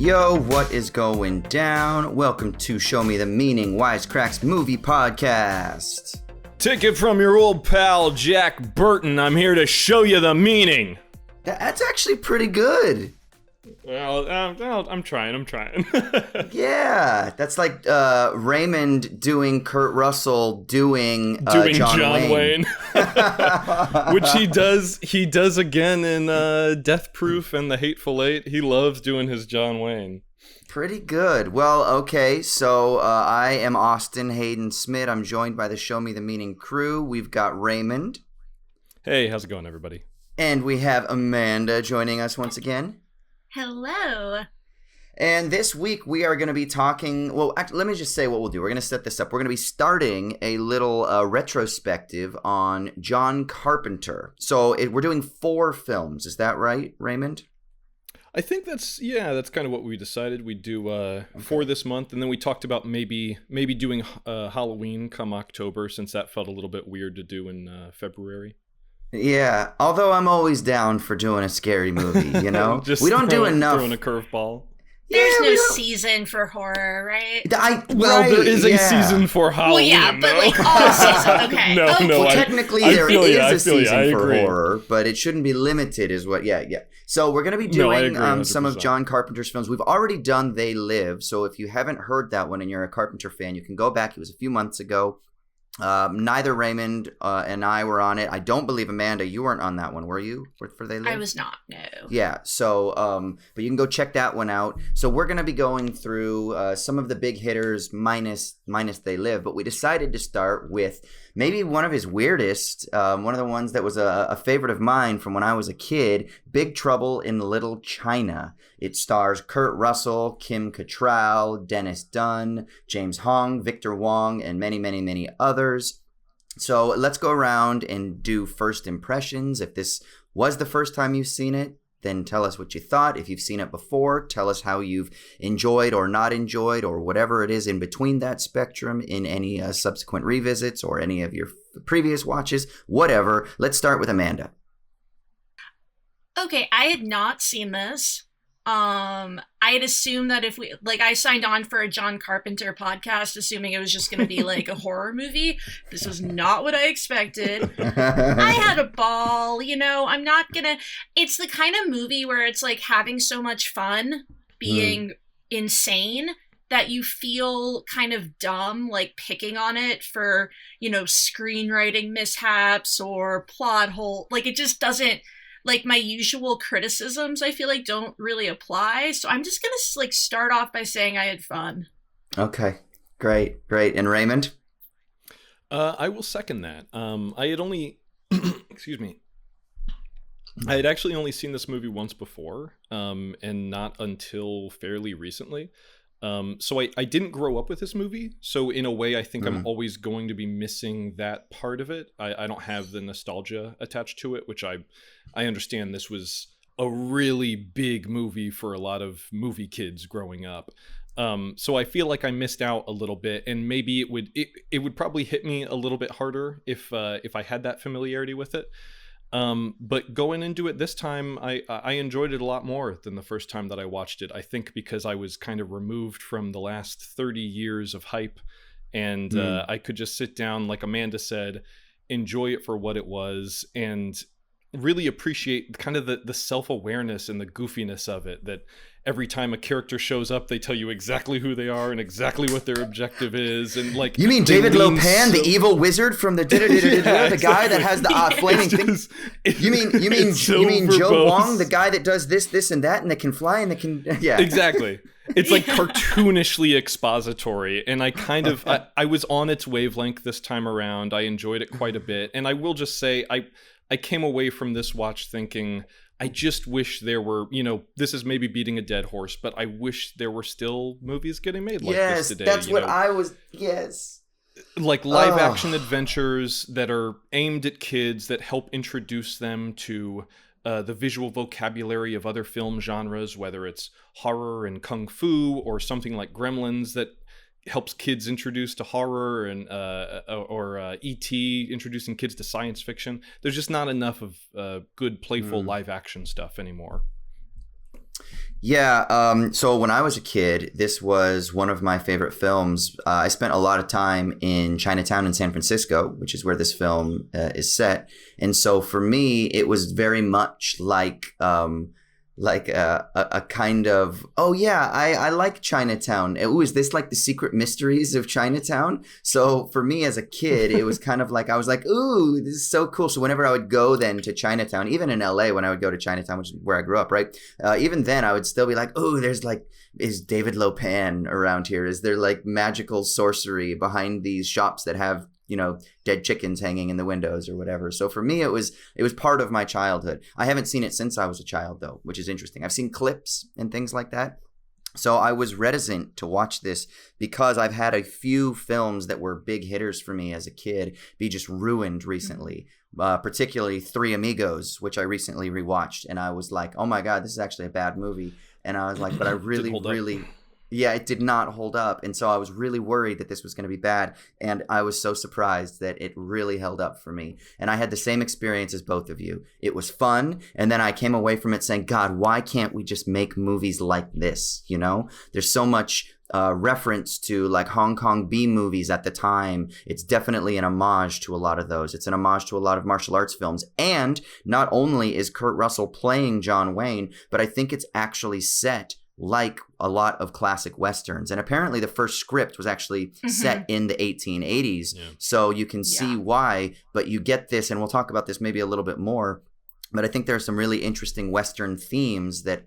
Yo, what is going down? Welcome to Show Me the Meaning, Wisecrack's movie podcast. Take it from your old pal, Jack Burton. I'm here to show you the meaning. That's actually pretty good. Well, I'm trying. Yeah, that's like Raymond doing Kurt Russell doing John Wayne. Which he does again in Death Proof and The Hateful Eight. He loves doing his John Wayne. Pretty good. Well, okay, so I am Austin Hayden Smith. I'm joined by the Show Me the Meaning crew. We've got Raymond. Hey, how's it going, everybody? And we have Amanda joining us once again. Hello. And this week we are going to be talking, well, actually, let me just say what we'll do. We're going to set this up. We're going to be starting a little retrospective on John Carpenter. So we're doing 4 films. Is that right, Raymond? I think that's kind of what we decided we'd do for this month. And then we talked about maybe doing Halloween come October, since that felt a little bit weird to do in February. Yeah, although I'm always down for doing a scary movie, you know? We don't do enough. Throwing a curveball. There's no season for horror, right? There is a season for Halloween. Well, yeah, but like all season, okay. No, well, technically there is a season for horror, but it shouldn't be limited is what, yeah. So we're going to be doing some of John Carpenter's films. We've already done They Live, so if you haven't heard that one and you're a Carpenter fan, you can go back. It was a few months ago. Neither Raymond and I were on it. I don't believe, Amanda, you weren't on that one, were you? For They Live? I was not, no. Yeah, so, but you can go check that one out. So we're going to be going through some of the big hitters minus They Live, but we decided to start with maybe one of his weirdest, one of the ones that was a favorite of mine from when I was a kid, Big Trouble in Little China. It stars Kurt Russell, Kim Cattrall, Dennis Dunn, James Hong, Victor Wong, and many, many, many others. So let's go around and do first impressions. If this was the first time you've seen it, then tell us what you thought. If you've seen it before, tell us how you've enjoyed or not enjoyed or whatever it is in between that spectrum in any subsequent revisits or any of your previous watches, whatever. Let's start with Amanda. Okay, I had not seen this. I had assumed that if we, like, I signed on for a John Carpenter podcast assuming it was just going to be like a horror movie. This was not what I expected. I had a ball, you know. I'm not gonna, it's the kind of movie where it's like having so much fun being insane that you feel kind of dumb, like picking on it for, you know, screenwriting mishaps or plot hole. Like, it just doesn't, like, my usual criticisms, I feel like, don't really apply. So I'm just going to, like, start off by saying I had fun. Okay, great. And Raymond? I will second that. I had only, excuse me, I had actually only seen this movie once before, and not until fairly recently. So I didn't grow up with this movie. So in a way, I think I'm always going to be missing that part of it. I don't have the nostalgia attached to it, which I understand this was a really big movie for a lot of movie kids growing up. So I feel like I missed out a little bit, and maybe it would probably hit me a little bit harder if I had that familiarity with it. But going into it this time, I enjoyed it a lot more than the first time that I watched it. I think because I was kind of removed from the last 30 years of hype, and I could just sit down, like Amanda said, enjoy it for what it was, and really appreciate kind of the self-awareness and the goofiness of it, that every time a character shows up, they tell you exactly who they are and exactly what their objective is. And like, you mean David Lopan, the evil wizard from the the guy that has the flaming thing? You mean Joe Wong, the guy that does this and that, and that can fly and that can exactly. It's like cartoonishly expository, and I kind of I was on its wavelength this time around. I enjoyed it quite a bit, and I will just say I came away from this watch thinking, I just wish there were, you know, this is maybe beating a dead horse, but I wish there were still movies getting made like this today. Yes, that's what I was, yes. Like live action adventures that are aimed at kids, that help introduce them to the visual vocabulary of other film genres, whether it's horror and kung fu or something like Gremlins that helps kids introduced to horror, and or E.T. introducing kids to science fiction. There's just not enough of good, playful live action stuff anymore. Yeah, so when I was a kid, this was one of my favorite films. I spent a lot of time in Chinatown in San Francisco, which is where this film is set. And so for me, it was very much like a kind of, oh yeah, I like Chinatown. Ooh, is this like the secret mysteries of Chinatown? So for me as a kid, it was kind of like, I was like, ooh, this is so cool. So whenever I would go then to Chinatown, even in LA when I would go to Chinatown, which is where I grew up, right? Even then I would still be like, oh, there's like, is David Lopan around here? Is there like magical sorcery behind these shops that have, you know, dead chickens hanging in the windows or whatever? So for me, it was part of my childhood. I haven't seen it since I was a child though, which is interesting. I've seen clips and things like that. So I was reticent to watch this because I've had a few films that were big hitters for me as a kid be just ruined recently. Particularly Three Amigos, which I recently rewatched, and I was like, oh my God, this is actually a bad movie. And I was like, but I really yeah, it did not hold up. And so I was really worried that this was going to be bad. And I was so surprised that it really held up for me. And I had the same experience as both of you. It was fun. And then I came away from it saying, God, why can't we just make movies like this? You know, there's so much reference to like Hong Kong B movies at the time. It's definitely an homage to a lot of those. It's an homage to a lot of martial arts films. And not only is Kurt Russell playing John Wayne, but I think it's actually set like a lot of classic Westerns. And apparently the first script was actually set in the 1880s. Yeah. So you can see why, but you get this, and we'll talk about this maybe a little bit more, but I think there are some really interesting Western themes that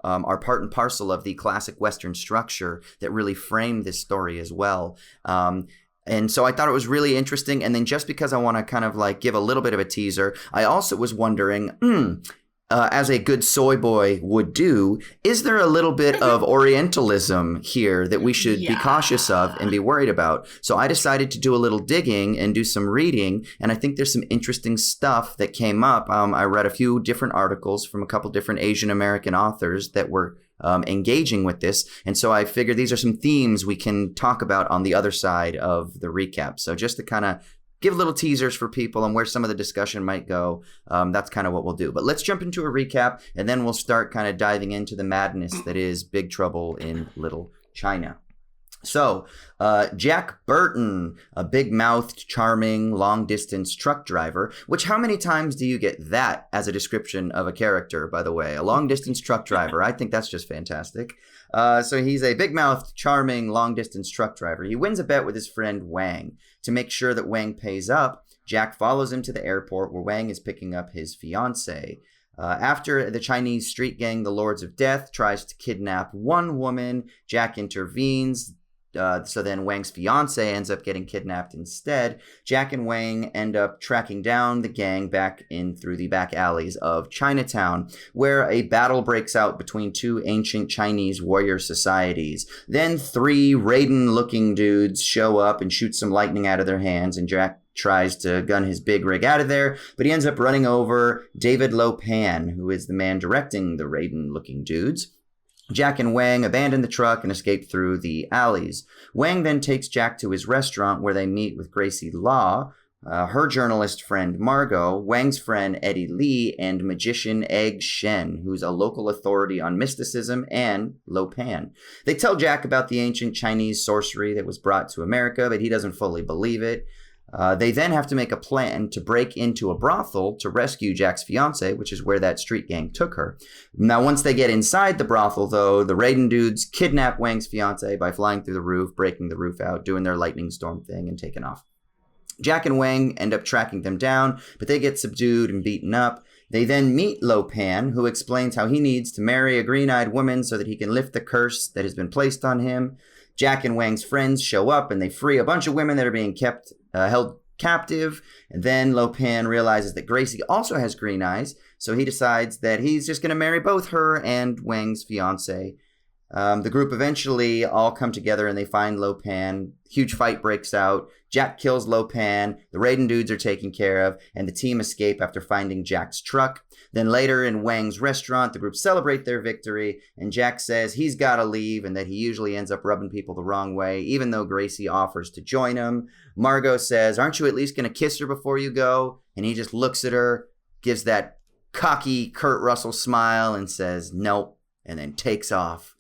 are part and parcel of the classic Western structure that really frame this story as well. And so I thought it was really interesting. And then just because I want to kind of like give a little bit of a teaser, I also was wondering, as a good soy boy would do, is there a little bit of Orientalism here that we should be cautious of and be worried about? So I decided to do a little digging and do some reading, and I think there's some interesting stuff that came up. I read a few different articles from a couple different Asian American authors that were engaging with this, and so I figured these are some themes we can talk about on the other side of the recap. So just to kind of give little teasers for people and where some of the discussion might go. That's kind of what we'll do. But let's jump into a recap, and then we'll start kind of diving into the madness that is Big Trouble in Little China. So, Jack Burton, a big-mouthed, charming, long-distance truck driver, which how many times do you get that as a description of a character, by the way? A long-distance truck driver. I think that's just fantastic. So he's a big-mouthed, charming, long-distance truck driver. He wins a bet with his friend Wang. To make sure that Wang pays up, Jack follows him to the airport where Wang is picking up his fiancée. After the Chinese street gang, the Lords of Death, tries to kidnap one woman, Jack intervenes. So then Wang's fiance ends up getting kidnapped instead. Jack and Wang end up tracking down the gang back in through the back alleys of Chinatown, where a battle breaks out between two ancient Chinese warrior societies. Then three Raiden-looking dudes show up and shoot some lightning out of their hands, and Jack tries to gun his big rig out of there, but he ends up running over David Lopan, who is the man directing the Raiden-looking dudes. Jack and Wang abandon the truck and escape through the alleys. Wang then takes Jack to his restaurant where they meet with Gracie Law, her journalist friend Margot, Wang's friend Eddie Lee, and magician Egg Shen, who's a local authority on mysticism, and Lopan. They tell Jack about the ancient Chinese sorcery that was brought to America, but he doesn't fully believe it. They then have to make a plan to break into a brothel to rescue Jack's fiancée, which is where that street gang took her. Now, once they get inside the brothel, though, the Raiden dudes kidnap Wang's fiancée by flying through the roof, breaking the roof out, doing their lightning storm thing, and taking off. Jack and Wang end up tracking them down, but they get subdued and beaten up. They then meet Lopan, who explains how he needs to marry a green-eyed woman so that he can lift the curse that has been placed on him. Jack and Wang's friends show up and they free a bunch of women that are being held captive. And then Lopan realizes that Gracie also has green eyes, so he decides that he's just going to marry both her and Wang's fiancée. The group eventually all come together and they find Lopan. Huge fight breaks out. Jack kills Lopan. The Raiden dudes are taken care of, and the team escape after finding Jack's truck. Then later in Wang's restaurant, the group celebrate their victory, and Jack says he's got to leave and that he usually ends up rubbing people the wrong way, even though Gracie offers to join him. Margot says, "Aren't you at least going to kiss her before you go?" And he just looks at her, gives that cocky Kurt Russell smile, and says, "Nope." and then takes off.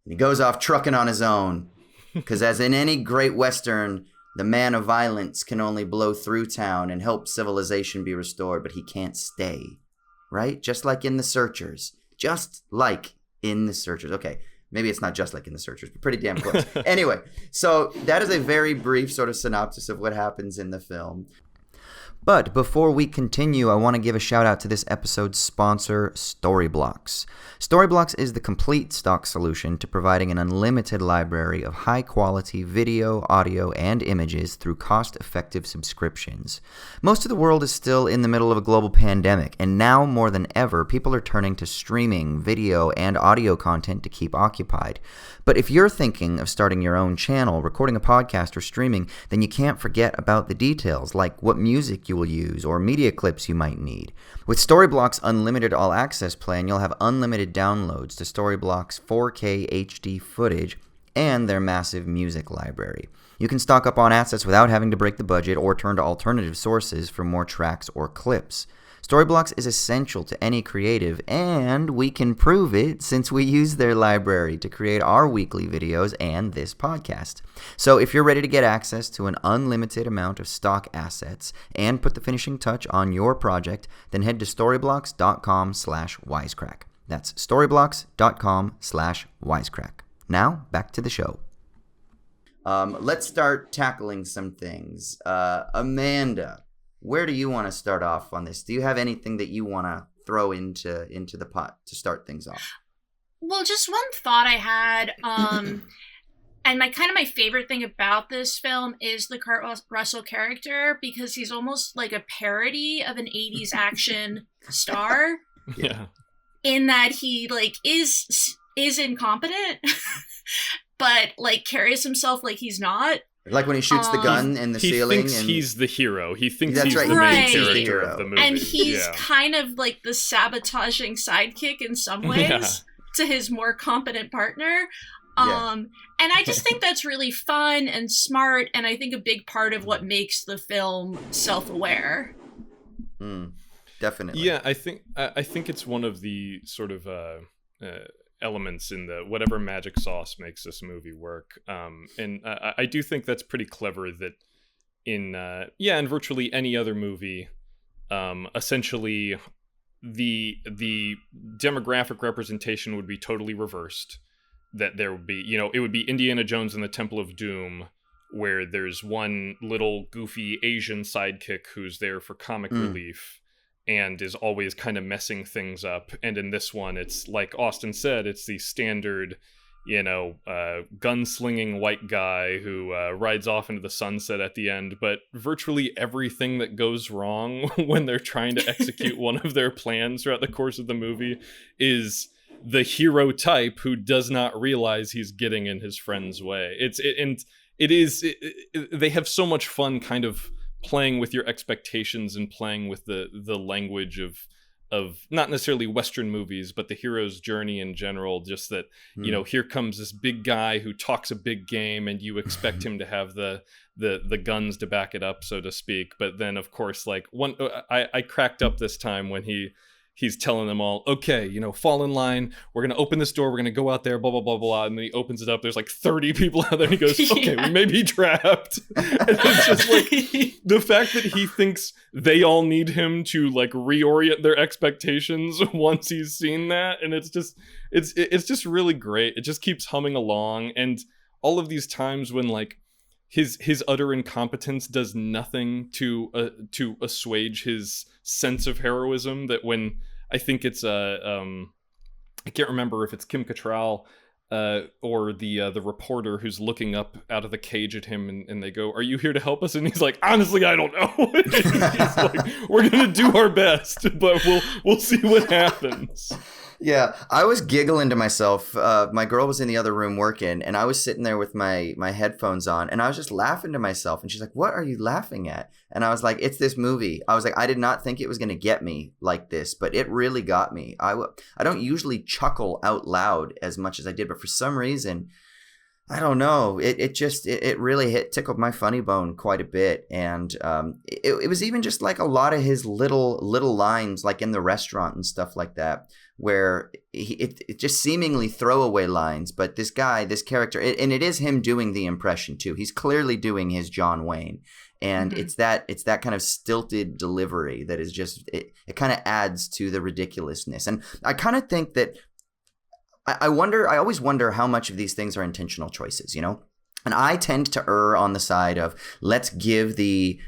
And he goes off trucking on his own. Because as in any great Western, the man of violence can only blow through town and help civilization be restored, but he can't stay. Right? Just like in The Searchers. Just like in The Searchers. Okay, maybe it's not just like in The Searchers, but pretty damn close. Anyway, so that is a very brief sort of synopsis of what happens in the film. But before we continue, I want to give a shout out to this episode's sponsor, Storyblocks. Storyblocks is the complete stock solution to providing an unlimited library of high-quality video, audio, and images through cost-effective subscriptions. Most of the world is still in the middle of a global pandemic, and now more than ever, people are turning to streaming, video, and audio content to keep occupied. But if you're thinking of starting your own channel, recording a podcast, or streaming, then you can't forget about the details, like what music you will use or media clips you might need. With Storyblocks' unlimited all-access plan, you'll have unlimited downloads to Storyblocks' 4K HD footage and their massive music library. You can stock up on assets without having to break the budget or turn to alternative sources for more tracks or clips. Storyblocks is essential to any creative, and we can prove it since we use their library to create our weekly videos and this podcast. So if you're ready to get access to an unlimited amount of stock assets and put the finishing touch on your project, then head to storyblocks.com/wisecrack. That's storyblocks.com/wisecrack. Now, back to the show. Let's start tackling some things. Amanda, where do you want to start off on this? Do you have anything that you want to throw into the pot to start things off? Well, just one thought I had, and my favorite thing about this film is the Kurt Russell character, because he's almost like a parody of an 80s action star. Yeah. In that he is incompetent, but carries himself like he's not. Like when he shoots the gun in the ceiling. He thinks he's the hero. He thinks That's he's right. the main Right. character of the movie. And he's kind of like the sabotaging sidekick in some ways to his more competent partner. And I just think that's really fun and smart, and I think a big part of what makes the film self-aware. Definitely. Yeah, I think it's one of the sort of elements in the whatever magic sauce makes this movie work. And I do think that's pretty clever that in virtually any other movie, essentially the demographic representation would be totally reversed. That there would be, it would be Indiana Jones and the Temple of Doom, where there's one little goofy Asian sidekick who's there for comic relief and is always kind of messing things up. And in this one, it's like Austin said, it's the standard, gunslinging white guy who rides off into the sunset at the end. But virtually everything that goes wrong when they're trying to execute one of their plans throughout the course of the movie is the hero type who does not realize he's getting in his friend's way. They have so much fun kind of playing with your expectations and playing with the language of not necessarily Western movies, but the hero's journey in general. Just that, here comes this big guy who talks a big game and you expect him to have the guns to back it up, so to speak. But then, of course, I cracked up this time when he's telling them all, okay, fall in line. We're going to open this door. We're going to go out there, blah, blah, blah, blah. And then he opens it up. There's 30 people out there. And he goes, okay, we may be trapped. And it's just the fact that he thinks they all need him to reorient their expectations once he's seen that. And it's just really great. It just keeps humming along. And all of these times when his utter incompetence does nothing to assuage his sense of heroism. That when I think it's I can't remember if it's Kim Cattrall or the reporter who's looking up out of the cage at him, and they go, "Are you here to help us?" And he's like, "Honestly, I don't know." He's like, "We're gonna do our best, but we'll see what happens." Yeah, I was giggling to myself. My girl was in the other room working, and I was sitting there with my headphones on, and I was just laughing to myself. And she's like, "What are you laughing at?" And I was like, "It's this movie." I was like, I did not think it was going to get me like this, but it really got me. I don't usually chuckle out loud as much as I did, but for some reason, I don't know. It really tickled my funny bone quite a bit, and it was even just like a lot of his little lines, like in the restaurant and stuff like that, where it just seemingly throwaway lines, but this character, and it is him doing the impression too. He's clearly doing his John Wayne, and it's that kind of stilted delivery that is just it kind of adds to the ridiculousness, and I kind of think that. I always wonder how much of these things are intentional choices, you know? And I tend to err on the side of let's give the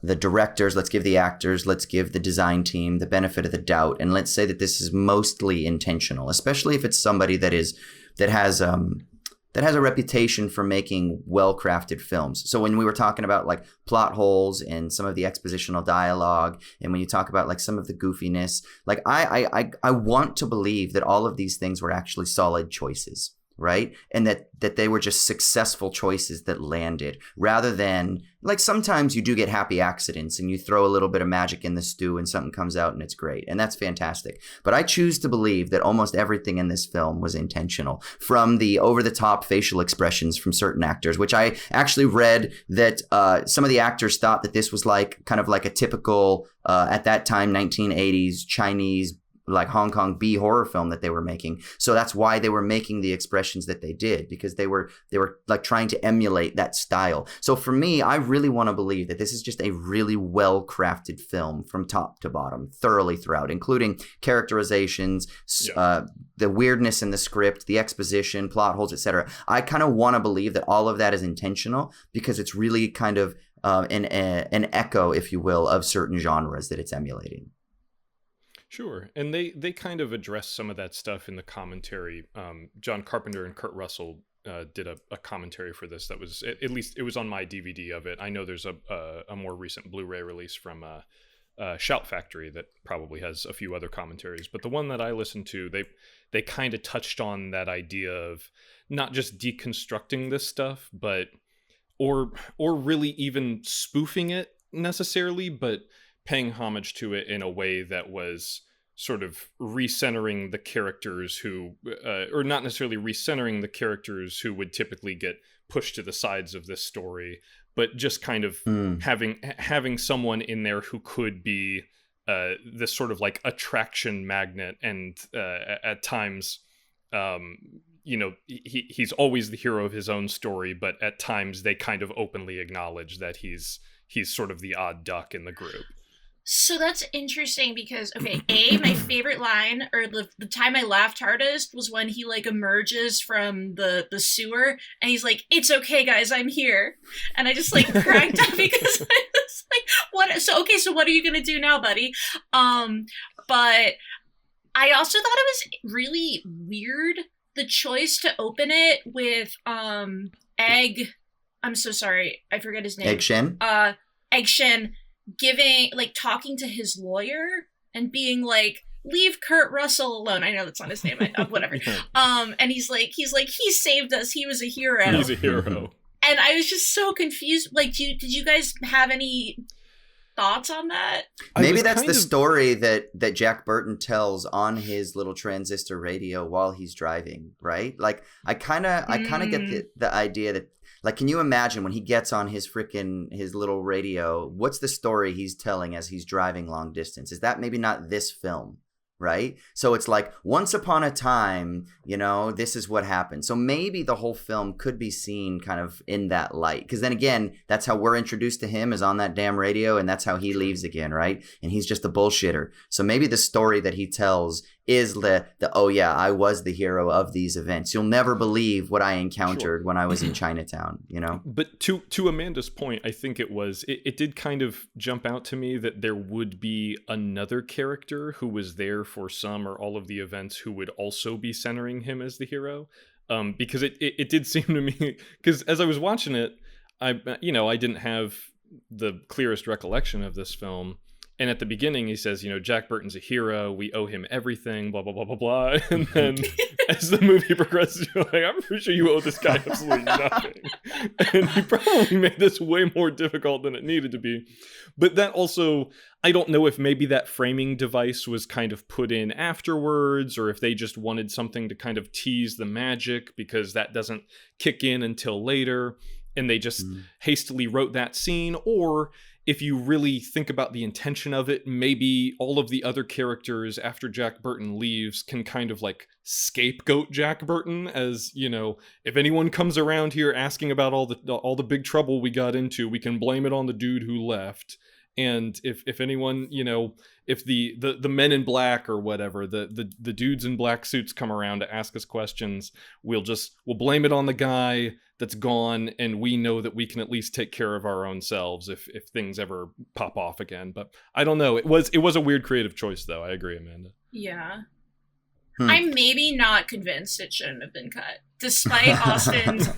directors, let's give the actors, let's give the design team the benefit of the doubt, and let's say that this is mostly intentional, especially if it's somebody that has a reputation for making well-crafted films. So when we were talking about like plot holes and some of the expositional dialogue, and when you talk about like some of the goofiness, like I want to believe that all of these things were actually solid choices, right? And that they were just successful choices that landed, rather than like sometimes you do get happy accidents and you throw a little bit of magic in the stew and something comes out and it's great. And that's fantastic. But I choose to believe that almost everything in this film was intentional, from the over-the-top facial expressions from certain actors, which I actually read that some of the actors thought that this was like kind of like a typical, at that time, 1980s Chinese like Hong Kong B horror film that they were making. So that's why they were making the expressions that they did, because they were like trying to emulate that style. So for me, I really want to believe that this is just a really well crafted film from top to bottom, thoroughly throughout, including characterizations, the weirdness in the script, the exposition, plot holes, etc. I kind of want to believe that all of that is intentional, because it's really kind of an echo, if you will, of certain genres that it's emulating. Sure, and they kind of address some of that stuff in the commentary. John Carpenter and Kurt Russell did a commentary for this that was, at least it was on my DVD of it. I know there's a more recent Blu-ray release from Shout Factory that probably has a few other commentaries, but the one that I listened to, they kind of touched on that idea of not just deconstructing this stuff, but or really even spoofing it necessarily, but paying homage to it in a way that was sort of recentering the characters who, or not necessarily recentering the characters who would typically get pushed to the sides of this story, but just kind of having someone in there who could be this sort of like attraction magnet, and at times, he's always the hero of his own story, but at times they kind of openly acknowledge that he's sort of the odd duck in the group. So that's interesting because, okay, my favorite line, or the time I laughed hardest, was when he, like, emerges from the sewer, and he's like, "It's okay, guys, I'm here." And I just, like, cracked up because I was like, what? So what are you gonna do now, buddy? But I also thought it was really weird, the choice to open it with, Egg... I'm so sorry, I forget his name. Egg Shen? Egg Shen talking to his lawyer and being like, "Leave Kurt Russell alone." I know that's not his name, whatever. And he's like, "He saved us. He was a hero." He's a hero. And I was just so confused. Like, did you guys have any thoughts on that? Maybe that's the story that Jack Burton tells on his little transistor radio while he's driving, right? Like, I kind of get the idea that, like, can you imagine when he gets on his little radio, what's the story he's telling as he's driving long distance? Is that maybe not this film, right? So it's like, once upon a time, this is what happened. So maybe the whole film could be seen kind of in that light. Because then again, that's how we're introduced to him, is on that damn radio, and that's how he leaves again, right? And he's just a bullshitter. So maybe the story that he tells is the oh yeah, I was the hero of these events. You'll never believe what I encountered when I was in Chinatown, But to Amanda's point, I think it did kind of jump out to me that there would be another character who was there for some or all of the events who would also be centering him as the hero. Because it did seem to me, because as I was watching it, I didn't have the clearest recollection of this film. And at the beginning, he says, Jack Burton's a hero. We owe him everything, blah, blah, blah, blah, blah. And then as the movie progresses, you're like, I'm pretty sure you owe this guy absolutely nothing. And he probably made this way more difficult than it needed to be. But that also, I don't know if maybe that framing device was kind of put in afterwards, or if they just wanted something to kind of tease the magic, because that doesn't kick in until later. And they just hastily wrote that scene, or if you really think about the intention of it, maybe all of the other characters after Jack Burton leaves can kind of like scapegoat Jack Burton as, if anyone comes around here asking about all the big trouble we got into, we can blame it on the dude who left. And if anyone, if the men in black or whatever, the dudes in black suits come around to ask us questions, we'll blame it on the guy that's gone, and we know that we can at least take care of our own selves if things ever pop off again. But I don't know. It was a weird creative choice, though. I agree, Amanda. Yeah. I'm maybe not convinced it shouldn't have been cut, despite Austin's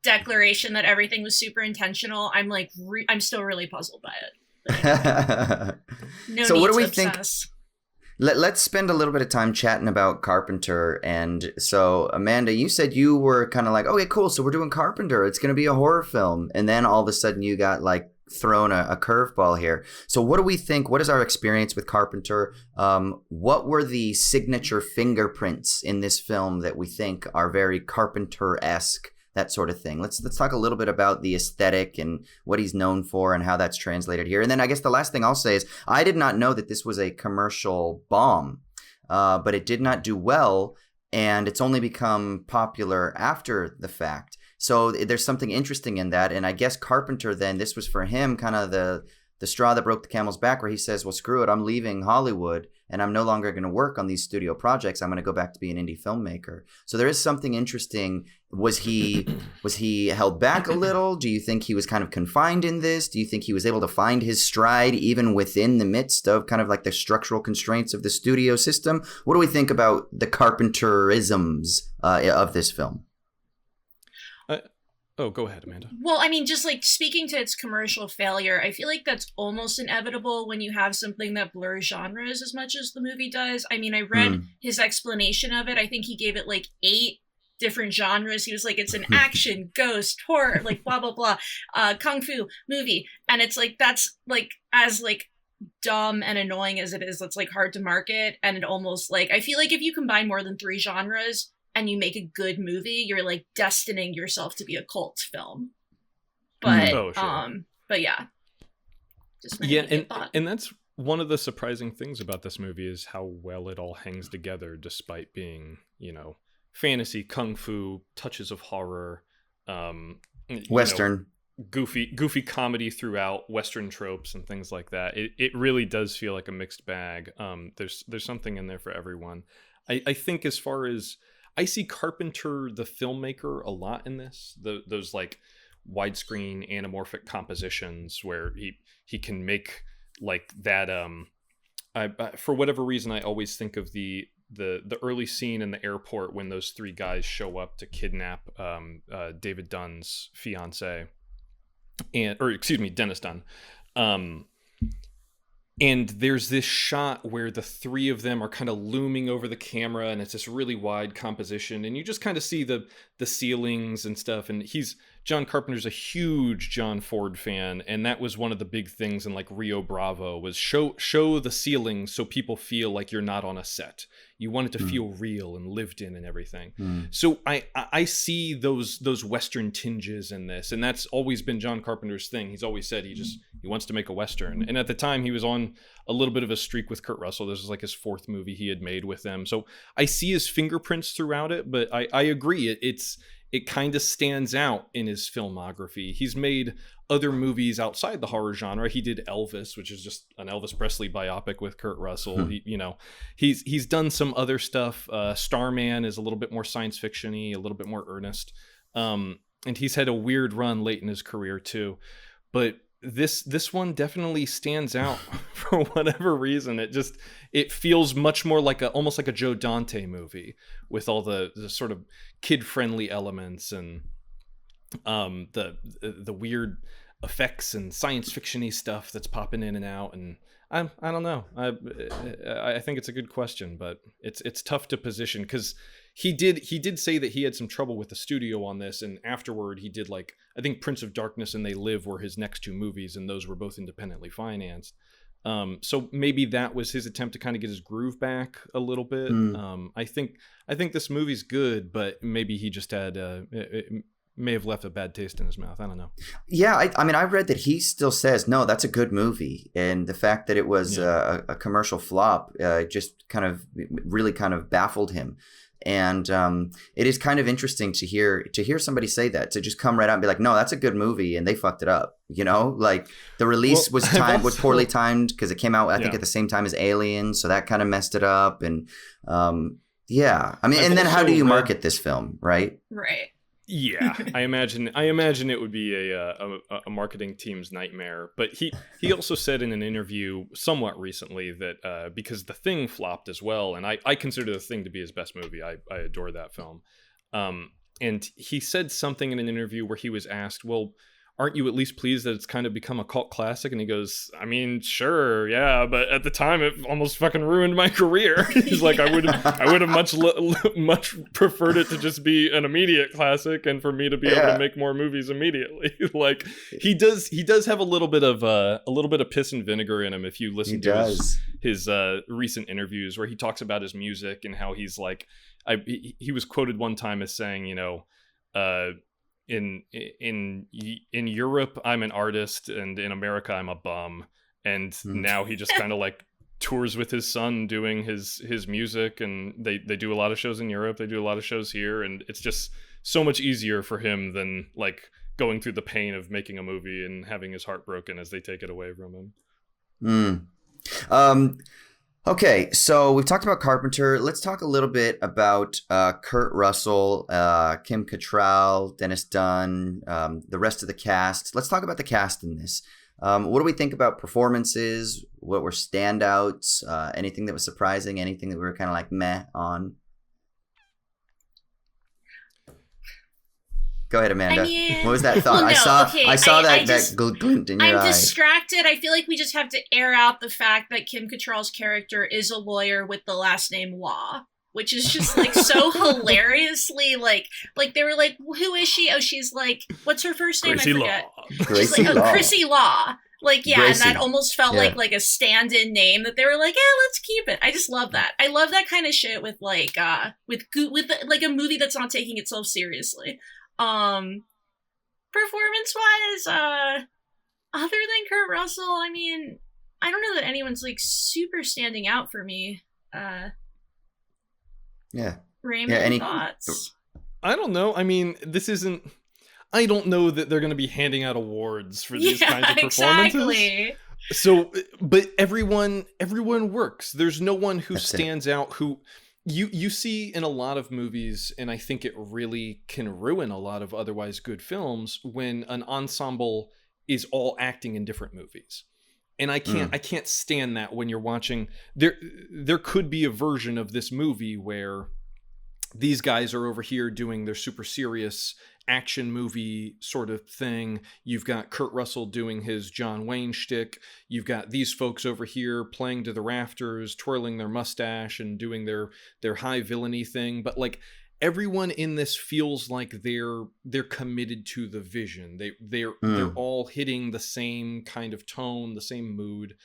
declaration that everything was super intentional. I'm still really puzzled by it. No so need what do to we obsess. think? Let's spend a little bit of time chatting about Carpenter. And so, Amanda, you said you were kind of like, okay, cool. So we're doing Carpenter. It's going to be a horror film. And then all of a sudden you got like thrown a curveball here. So what do we think? What is our experience with Carpenter? What were the signature fingerprints in this film that we think are very Carpenter-esque? That sort of thing. Let's talk a little bit about the aesthetic and what he's known for and how that's translated here. And then I guess the last thing I'll say is I did not know that this was a commercial bomb, but it did not do well, and it's only become popular after the fact. So there's something interesting in that. And I guess Carpenter then, this was for him kind of the straw that broke the camel's back, where he says, well, screw it, I'm leaving Hollywood and I'm no longer going to work on these studio projects. I'm going to go back to be an indie filmmaker. So there is something interesting. Was he held back a little? Do you think he was kind of confined in this? Do you think he was able to find his stride even within the midst of kind of like the structural constraints of the studio system? What do we think about the Carpenterisms of this film? Oh, go ahead, Amanda. Well, I mean, just like speaking to its commercial failure, I feel like that's almost inevitable when you have something that blurs genres as much as the movie does. I mean, I read his explanation of it. I think he gave it like 8 different genres. He was like, it's an action, ghost, horror, like blah, blah, blah, kung fu movie. And it's like, that's like, as like dumb and annoying as it is, that's like hard to market. And it almost like, I feel like if you combine more than 3 genres, and you make a good movie, you're like destining yourself to be a cult film. But but yeah. Just and that's one of the surprising things about this movie is how well it all hangs together, despite being, fantasy, kung fu, touches of horror, Western. Goofy comedy throughout, Western tropes and things like that. It really does feel like a mixed bag. There's something in there for everyone. I think as far as I see Carpenter, the filmmaker, a lot in this. Those like widescreen anamorphic compositions where he can make like that. For whatever reason, I always think of the early scene in the airport when those 3 guys show up to kidnap David Dunn's fiance, Dennis Dunn. And there's this shot where the 3 of them are kind of looming over the camera, and it's this really wide composition, and you just kind of see the ceilings and stuff. And John Carpenter's a huge John Ford fan, and that was one of the big things in like Rio Bravo was show the ceilings so people feel like you're not on a set. You want it to feel real and lived in and everything. So I see those Western tinges in this, and that's always been John Carpenter's thing. He's always said he wants to make a Western. And at the time he was on a little bit of a streak with Kurt Russell. This was like his 4th movie he had made with them. So I see his fingerprints throughout it, but I agree. It kind of stands out in his filmography. He's made other movies outside the horror genre. He did Elvis, which is just an Elvis Presley biopic with Kurt Russell. He's done some other stuff. Starman is a little bit more science fiction-y, a little bit more earnest. And he's had a weird run late in his career too. But this one definitely stands out for whatever reason. It feels much more like almost like a Joe Dante movie with all the sort of kid friendly elements and the weird effects and science fiction-y stuff that's popping in and out, and I don't know. I think it's a good question, but it's tough to position because he did say that he had some trouble with the studio on this, and afterward he did, like, I think Prince of Darkness and They Live were his next two movies, and those were both independently financed. So maybe that was his attempt to kind of get his groove back a little bit. I think this movie's good, but maybe he just had it may have left a bad taste in his mouth. I don't know. Yeah, I mean, I read that he still says, no, that's a good movie. And the fact that it was a commercial flop just really baffled him. And it is kind of interesting to hear somebody say that, to just come right out and be like, no, that's a good movie, and they fucked it up. You know, like the release was poorly timed because it came out, I think, at the same time as Alien, so that kind of messed it up. And yeah, I mean, and then how do you market this film, right? Right. Yeah, I imagine it would be a marketing team's nightmare. But he also said in an interview somewhat recently that because The Thing flopped as well, and I consider The Thing to be his best movie. I adore that film. And he said something in an interview where he was asked, well, aren't you at least pleased that it's kind of become a cult classic? And he goes, I mean, sure, yeah, but at the time it almost fucking ruined my career. He's like, I would have much preferred it to just be an immediate classic and for me to be able to make more movies immediately. Like he does have a little bit of piss and vinegar in him if you listen to his recent interviews where he talks about his music and how he's like, he was quoted one time as saying, you know, in Europe I'm an artist and in America I'm a bum, and now he just kind of like tours with his son doing his music, and they do a lot of shows in Europe, they do a lot of shows here, and it's just so much easier for him than like going through the pain of making a movie and having his heart broken as they take it away from him. Okay, so we've talked about Carpenter. Let's talk a little bit about Kurt Russell, Kim Cattrall, Dennis Dunn, the rest of the cast. Let's talk about the cast in this. What do we think about performances? What were standouts? Anything that was surprising? Anything that we were kind of like meh on? Go ahead, Amanda. I mean, what was that thought? Well, no, I saw that glint in your eye. I'm distracted. I feel like we just have to air out the fact that Kim Cattrall's character is a lawyer with the last name Law, which is just like so hilariously like they were like, who is she? Oh, she's like, what's her first name? Gracie I forget. Law. Gracie like, Law. Chrissy Law. Like, yeah, Gracie. And that almost felt like a stand-in name that they were like, yeah, let's keep it. I just love that. I love that kind of shit with like with like a movie that's not taking itself seriously. Performance-wise, other than Kurt Russell, I mean, I don't know that anyone's like super standing out for me. Raymond, thoughts? I don't know. I mean, I don't know that they're going to be handing out awards for these kinds of performances. Exactly. So, but everyone works. There's no one who stands out who you see in a lot of movies, and I think it really can ruin a lot of otherwise good films when an ensemble is all acting in different movies. And I can't stand that when you're watching. There could be a version of this movie where these guys are over here doing their super serious action movie sort of thing. You've got Kurt Russell doing his John Wayne shtick. You've got these folks over here playing to the rafters, twirling their mustache and doing their high villainy thing. But like everyone in this feels like they're committed to the vision. They're all hitting the same kind of tone, the same mood.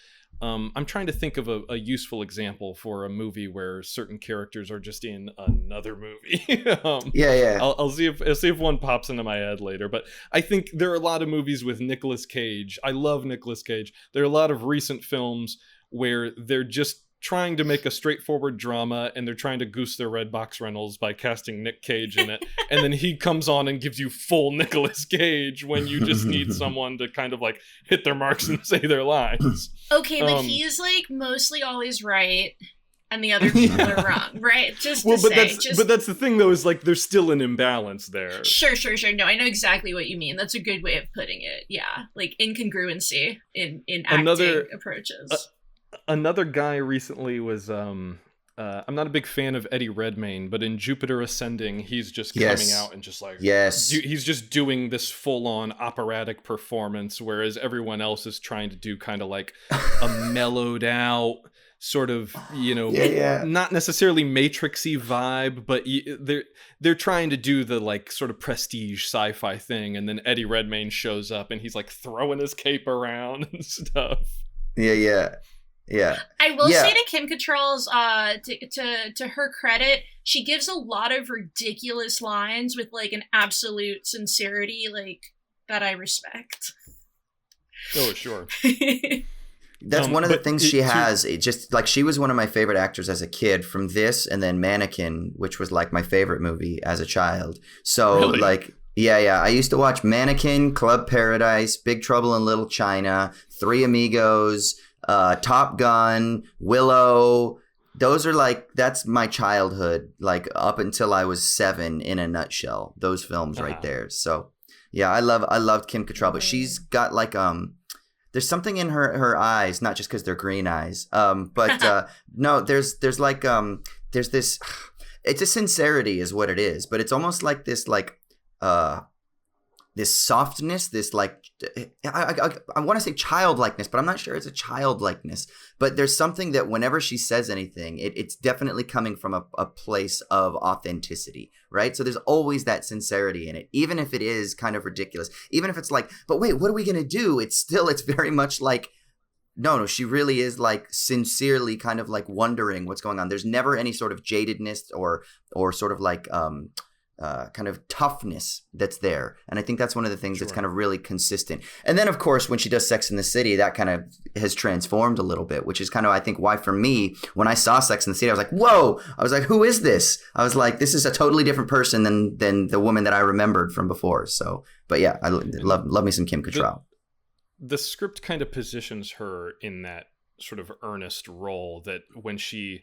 I'm trying to think of a useful example for a movie where certain characters are just in another movie. I'll see if one pops into my head later. But I think there are a lot of movies with Nicolas Cage. I love Nicolas Cage. There are a lot of recent films where they're just trying to make a straightforward drama, and they're trying to goose their red box rentals by casting Nick Cage in it, and then he comes on and gives you full Nicolas Cage when you just need someone to kind of like hit their marks and say their lines. Okay, but he's like mostly always right, and the other people are wrong, right? But that's the thing though, is like there's still an imbalance there. Sure. No, I know exactly what you mean. That's a good way of putting it. Yeah, like incongruency in acting approaches. Another guy recently was I'm not a big fan of Eddie Redmayne, but in Jupiter Ascending, he's just coming out and just like, he's just doing this full-on operatic performance, whereas everyone else is trying to do kind of like a mellowed out sort of, not necessarily Matrixy vibe, but they're trying to do the like sort of prestige sci-fi thing, and then Eddie Redmayne shows up and he's like throwing his cape around and stuff. Yeah. I will say to Kim Cattrall's to her credit, she gives a lot of ridiculous lines with like an absolute sincerity like that I respect. Oh, sure. That's one of the things she has. It just like she was one of my favorite actors as a kid from this, and then Mannequin, which was like my favorite movie as a child. So really? Like, yeah. I used to watch Mannequin, Club Paradise, Big Trouble in Little China, Three Amigos, Top Gun, Willow. Those are like, that's my childhood, like up until I was 7 in a nutshell. Those films right there. So yeah, I loved Kim Cattrall, but she's got like there's something in her eyes, not just because they're green eyes, but no, there's like there's this. It's a sincerity, is what it is, but it's almost like this this softness, this like I want to say childlikeness, but I'm not sure it's a childlikeness. But there's something that whenever she says anything, it's definitely coming from a place of authenticity, right? So there's always that sincerity in it, even if it is kind of ridiculous, even if it's like, but wait, what are we gonna do? It's very much like, no, she really is like sincerely kind of like wondering what's going on. There's never any sort of jadedness or sort of like kind of toughness that's there. And I think that's one of the things that's kind of really consistent. And then, of course, when she does Sex in the City, that kind of has transformed a little bit, which is kind of, I think, why for me, when I saw Sex in the City, I was like, whoa, I was like, who is this? I was like, this is a totally different person than the woman that I remembered from before. So, but yeah, I love me some Kim Cattrall. The script kind of positions her in that sort of earnest role that when she's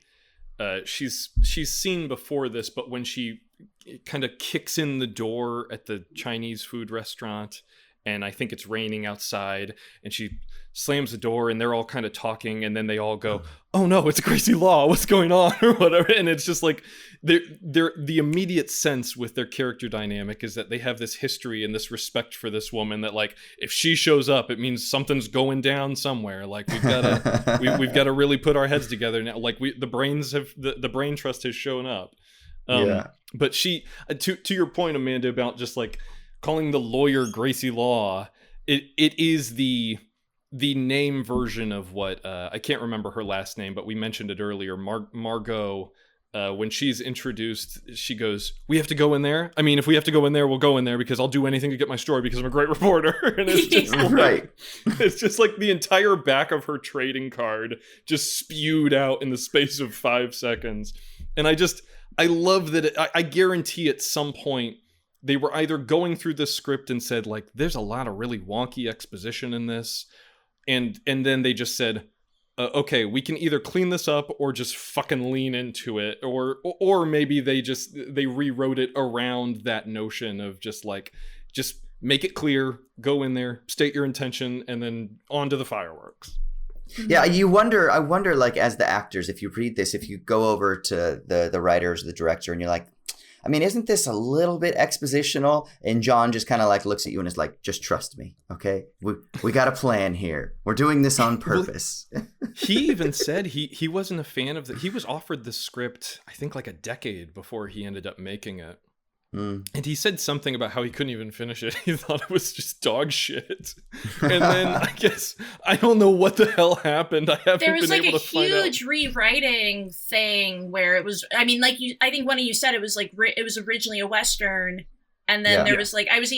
seen before this, but when she kind of kicks in the door at the Chinese food restaurant, and I think it's raining outside, and she slams the door, and they're all kind of talking, and then they all go, "Oh no, it's Gracie Law, what's going on?" or whatever. And it's just like the immediate sense with their character dynamic is that they have this history and this respect for this woman that, like, if she shows up, it means something's going down somewhere. Like, we've gotta really put our heads together now. Like, the brain trust has shown up. But she, to your point, Amanda, about just like calling the lawyer Gracie Law, it is the name version of what I can't remember her last name, but we mentioned it earlier. Margot, when she's introduced, she goes, "We have to go in there. I mean, if we have to go in there, we'll go in there because I'll do anything to get my story because I'm a great reporter." And it's just right. It's just like the entire back of her trading card just spewed out in the space of 5 seconds. And I love that. I guarantee at some point they were either going through this script and said, like, there's a lot of really wonky exposition in this. And then they just said, okay, we can either clean this up or just fucking lean into it. Or maybe they rewrote it around that notion of just make it clear, go in there, state your intention, and then on to the fireworks. Yeah, I wonder, like, as the actors, if you read this, if you go over to the writers, the director, and you're like, I mean, isn't this a little bit expositional? And John just kind of like looks at you and is like, just trust me, okay? We got a plan here. We're doing this on purpose. He even said he wasn't a fan of he was offered the script, I think, like a decade before he ended up making it. And he said something about how he couldn't even finish it. He thought it was just dog shit. And then I guess I don't know what the hell happened. I haven't been able to find out. There was like a huge rewriting thing where it was, I mean, like I think one of you said it was like it was originally a Western, and then there was like I was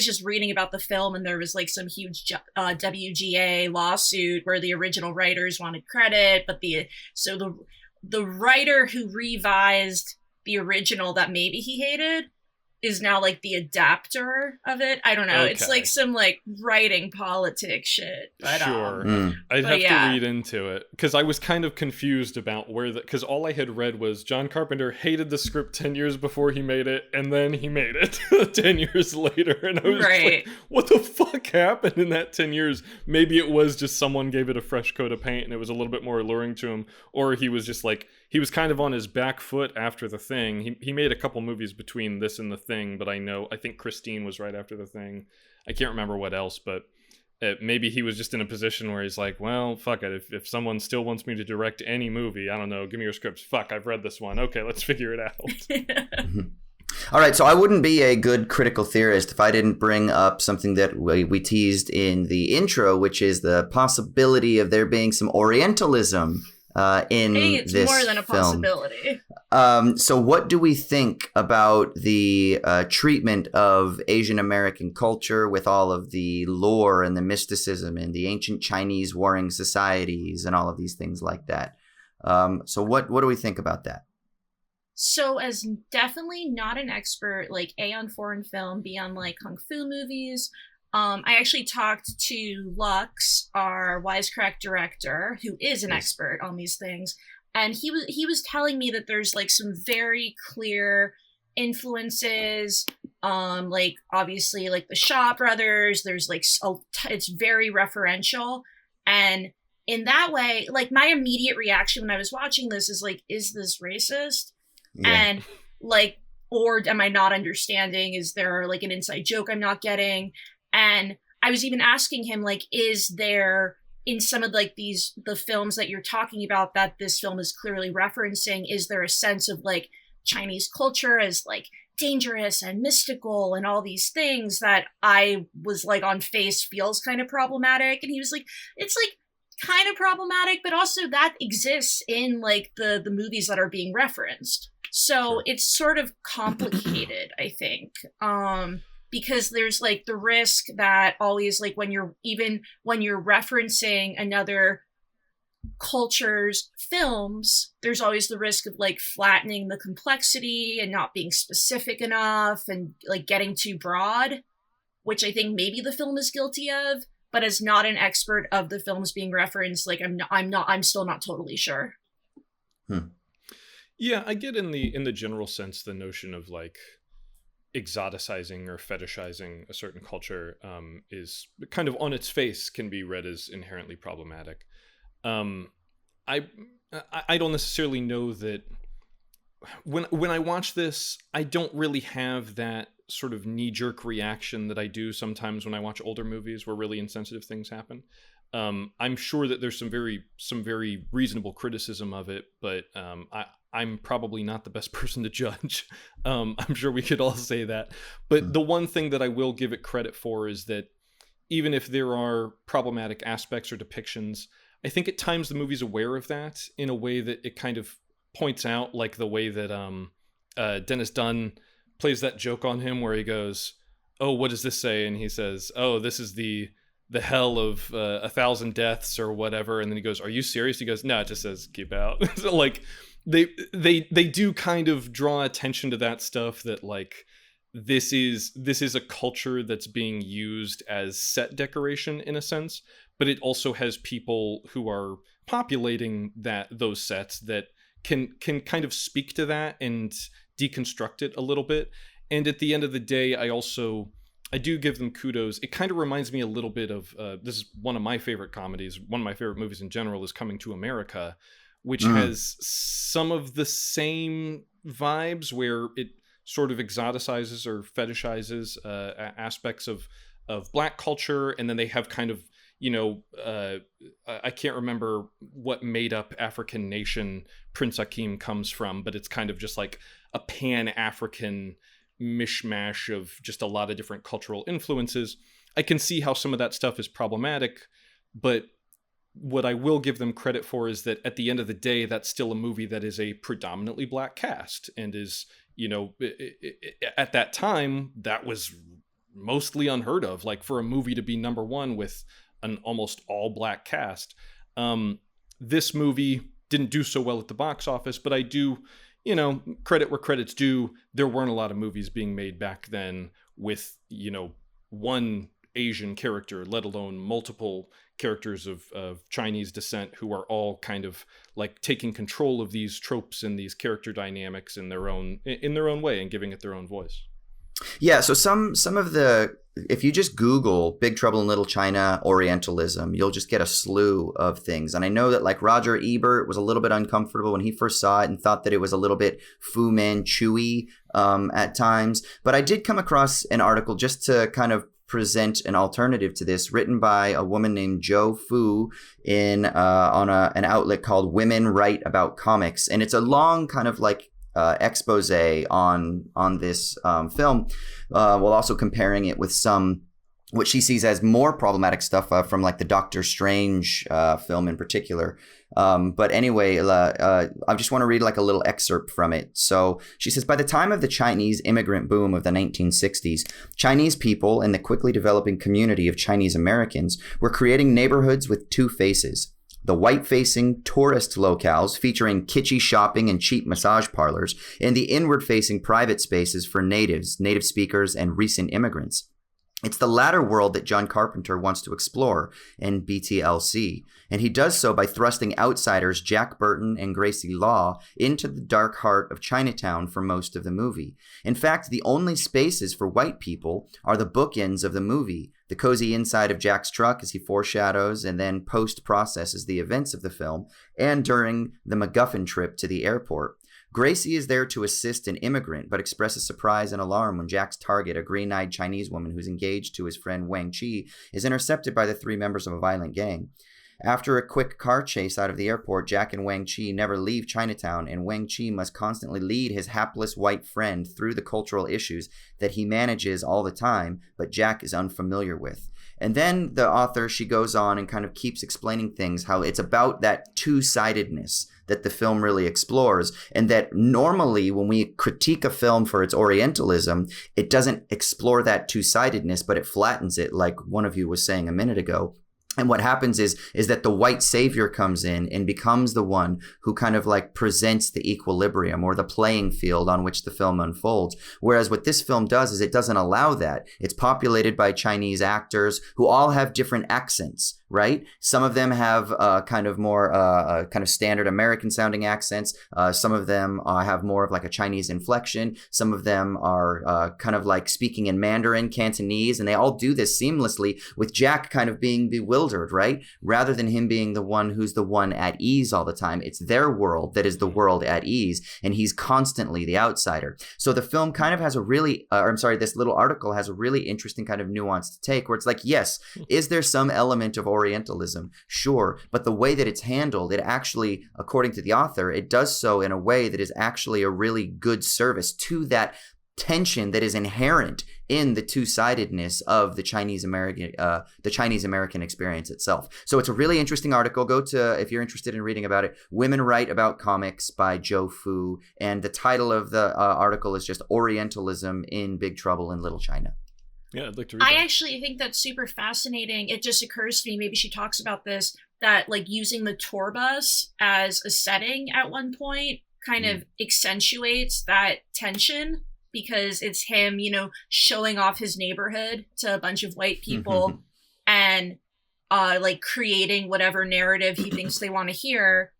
just reading about the film, and there was like some huge WGA lawsuit where the original writers wanted credit, but the writer who revised the original that maybe he hated is now like the adapter of it. I don't know. Okay. It's like some like writing politics shit. But, Sure. I'd but have to read into it because I was kind of confused about because all I had read was John Carpenter hated the script 10 years before he made it, and then he made it 10 years later, and I was like, what the fuck happened in that 10 years? Maybe it was just someone gave it a fresh coat of paint and it was a little bit more alluring to him, or he was just like, he was kind of on his back foot after The Thing. He made a couple movies between this and The Thing, but I think Christine was right after The Thing. I can't remember what else, but maybe he was just in a position where he's like, well, fuck it. If someone still wants me to direct any movie, I don't know, give me your scripts. Fuck, I've read this one. Okay, let's figure it out. All right, so I wouldn't be a good critical theorist if I didn't bring up something that we teased in the intro, which is the possibility of there being some Orientalism in it's this more than a film. possibility. So what do we think about the treatment of Asian American culture with all of the lore and the mysticism and the ancient Chinese warring societies and all of these things like that? So what do we think about that? So as definitely not an expert, like A on foreign film, B on like kung fu movies, I actually talked to Lux, our Wisecrack director, who is an expert on these things, and he was telling me that there's like some very clear influences, like obviously like the Shaw brothers. There's like it's very referential, and in that way, like my immediate reaction when I was watching this is like, is this racist? Yeah. And like, or am I not understanding? Is there like an inside joke I'm not getting? And I was even asking him, like, is there in some of like the films that you're talking about that this film is clearly referencing, is there a sense of like Chinese culture as like dangerous and mystical and all these things that I was like on face feels kind of problematic? And he was like, it's like kind of problematic, but also that exists in like the movies that are being referenced. So it's sort of complicated, I think. Because there's like the risk that always like when you're referencing another culture's films, there's always the risk of like flattening the complexity and not being specific enough and like getting too broad, which I think maybe the film is guilty of, but as not an expert of the films being referenced, like I'm still not totally sure. Yeah, I get in the general sense the notion of like exoticizing or fetishizing a certain culture is kind of on its face can be read as inherently problematic. I don't necessarily know that when I watch this, I don't really have that sort of knee-jerk reaction that I do sometimes when I watch older movies where really insensitive things happen. I'm sure that there's some very reasonable criticism of it, but I'm probably not the best person to judge. I'm sure we could all say that. But the one thing that I will give it credit for is that even if there are problematic aspects or depictions, I think at times the movie's aware of that in a way that it kind of points out, like the way that Dennis Dunn plays that joke on him where he goes, oh, what does this say? And he says, oh, this is the hell of 1,000 deaths or whatever. And then he goes, are you serious? He goes, no, it just says keep out. So like they do kind of draw attention to that stuff, that like this is a culture that's being used as set decoration in a sense, but it also has people who are populating those sets that can kind of speak to that and deconstruct it a little bit. And at the end of the day, I do give them kudos. It kind of reminds me a little bit of, this is one of my favorite comedies, one of my favorite movies in general is Coming to America, which has some of the same vibes where it sort of exoticizes or fetishizes aspects of Black culture. And then they have kind of, I can't remember what made up African nation Prince Akeem comes from, but it's kind of just like a Pan-African mishmash of just a lot of different cultural influences. I can see how some of that stuff is problematic, but what I will give them credit for is that at the end of the day, that's still a movie that is a predominantly Black cast and is, at that time, that was mostly unheard of. Like for a movie to be number one with an almost all Black cast. This movie didn't do so well at the box office, but I do credit where credit's due. There weren't a lot of movies being made back then with, one Asian character, let alone multiple characters of Chinese descent who are all kind of like taking control of these tropes and these character dynamics in their own way and giving it their own voice. Yeah, so some of the, if you just Google Big Trouble in Little China Orientalism, you'll just get a slew of things. And I know that like Roger Ebert was a little bit uncomfortable when he first saw it and thought that it was a little bit Fu Manchu-y at times. But I did come across an article just to kind of present an alternative to this, written by a woman named Jo Fu on an outlet called Women Write About Comics. And it's a long kind of like expose on this film, while also comparing it with some what she sees as more problematic stuff from like the Doctor Strange film in particular. But anyway, I just want to read like a little excerpt from it. So she says, by the time of the Chinese immigrant boom of the 1960s, Chinese people in the quickly developing community of Chinese Americans were creating neighborhoods with two faces. The white-facing tourist locales featuring kitschy shopping and cheap massage parlors, and the inward-facing private spaces for natives, native speakers, and recent immigrants. It's the latter world that John Carpenter wants to explore in BTLC, and he does so by thrusting outsiders Jack Burton and Gracie Law into the dark heart of Chinatown for most of the movie. In fact, the only spaces for white people are the bookends of the movie, the cozy inside of Jack's truck as he foreshadows and then post-processes the events of the film, and during the MacGuffin trip to the airport. Gracie is there to assist an immigrant, but expresses surprise and alarm when Jack's target, a green-eyed Chinese woman who's engaged to his friend Wang Chi, is intercepted by the three members of a violent gang. After a quick car chase out of the airport, Jack and Wang Chi never leave Chinatown, and Wang Chi must constantly lead his hapless white friend through the cultural issues that he manages all the time, but Jack is unfamiliar with. And then the author, she goes on and kind of keeps explaining things, how it's about that two-sidedness that the film really explores, and that normally when we critique a film for its Orientalism, it doesn't explore that two-sidedness, but it flattens it, like one of you was saying a minute ago. And what happens is that the white savior comes in and becomes the one who kind of like presents the equilibrium or the playing field on which the film unfolds. Whereas what this film does is it doesn't allow that. It's populated by Chinese actors who all have different accents, right? Some of them have kind of more kind of standard American sounding accents. Some of them have more of like a Chinese inflection. Some of them are kind of like speaking in Mandarin, Cantonese, and they all do this seamlessly, with Jack kind of being bewildered, right? Rather than him being the one who's the one at ease all the time. It's their world that is the world at ease, and he's constantly the outsider. So the film kind of has a really, this little article has a really interesting kind of nuanced take where it's like, yes, is there some element of Orientalism? Sure. But the way that it's handled, it actually, according to the author, it does so in a way that is actually a really good service to that tension that is inherent in the two-sidedness of the Chinese American experience itself. So it's a really interesting article. Go to, if you're interested in reading about it, Women Write About Comics by Jo Fu, and the title of the article is just Orientalism in Big Trouble in Little China. Yeah, I'd like to read I that. actually think that's super fascinating. It just occurs to me, maybe she talks about this, that like using the tour bus as a setting at one point kind of accentuates that tension, because it's him, showing off his neighborhood to a bunch of white people and like creating whatever narrative he thinks they want to hear.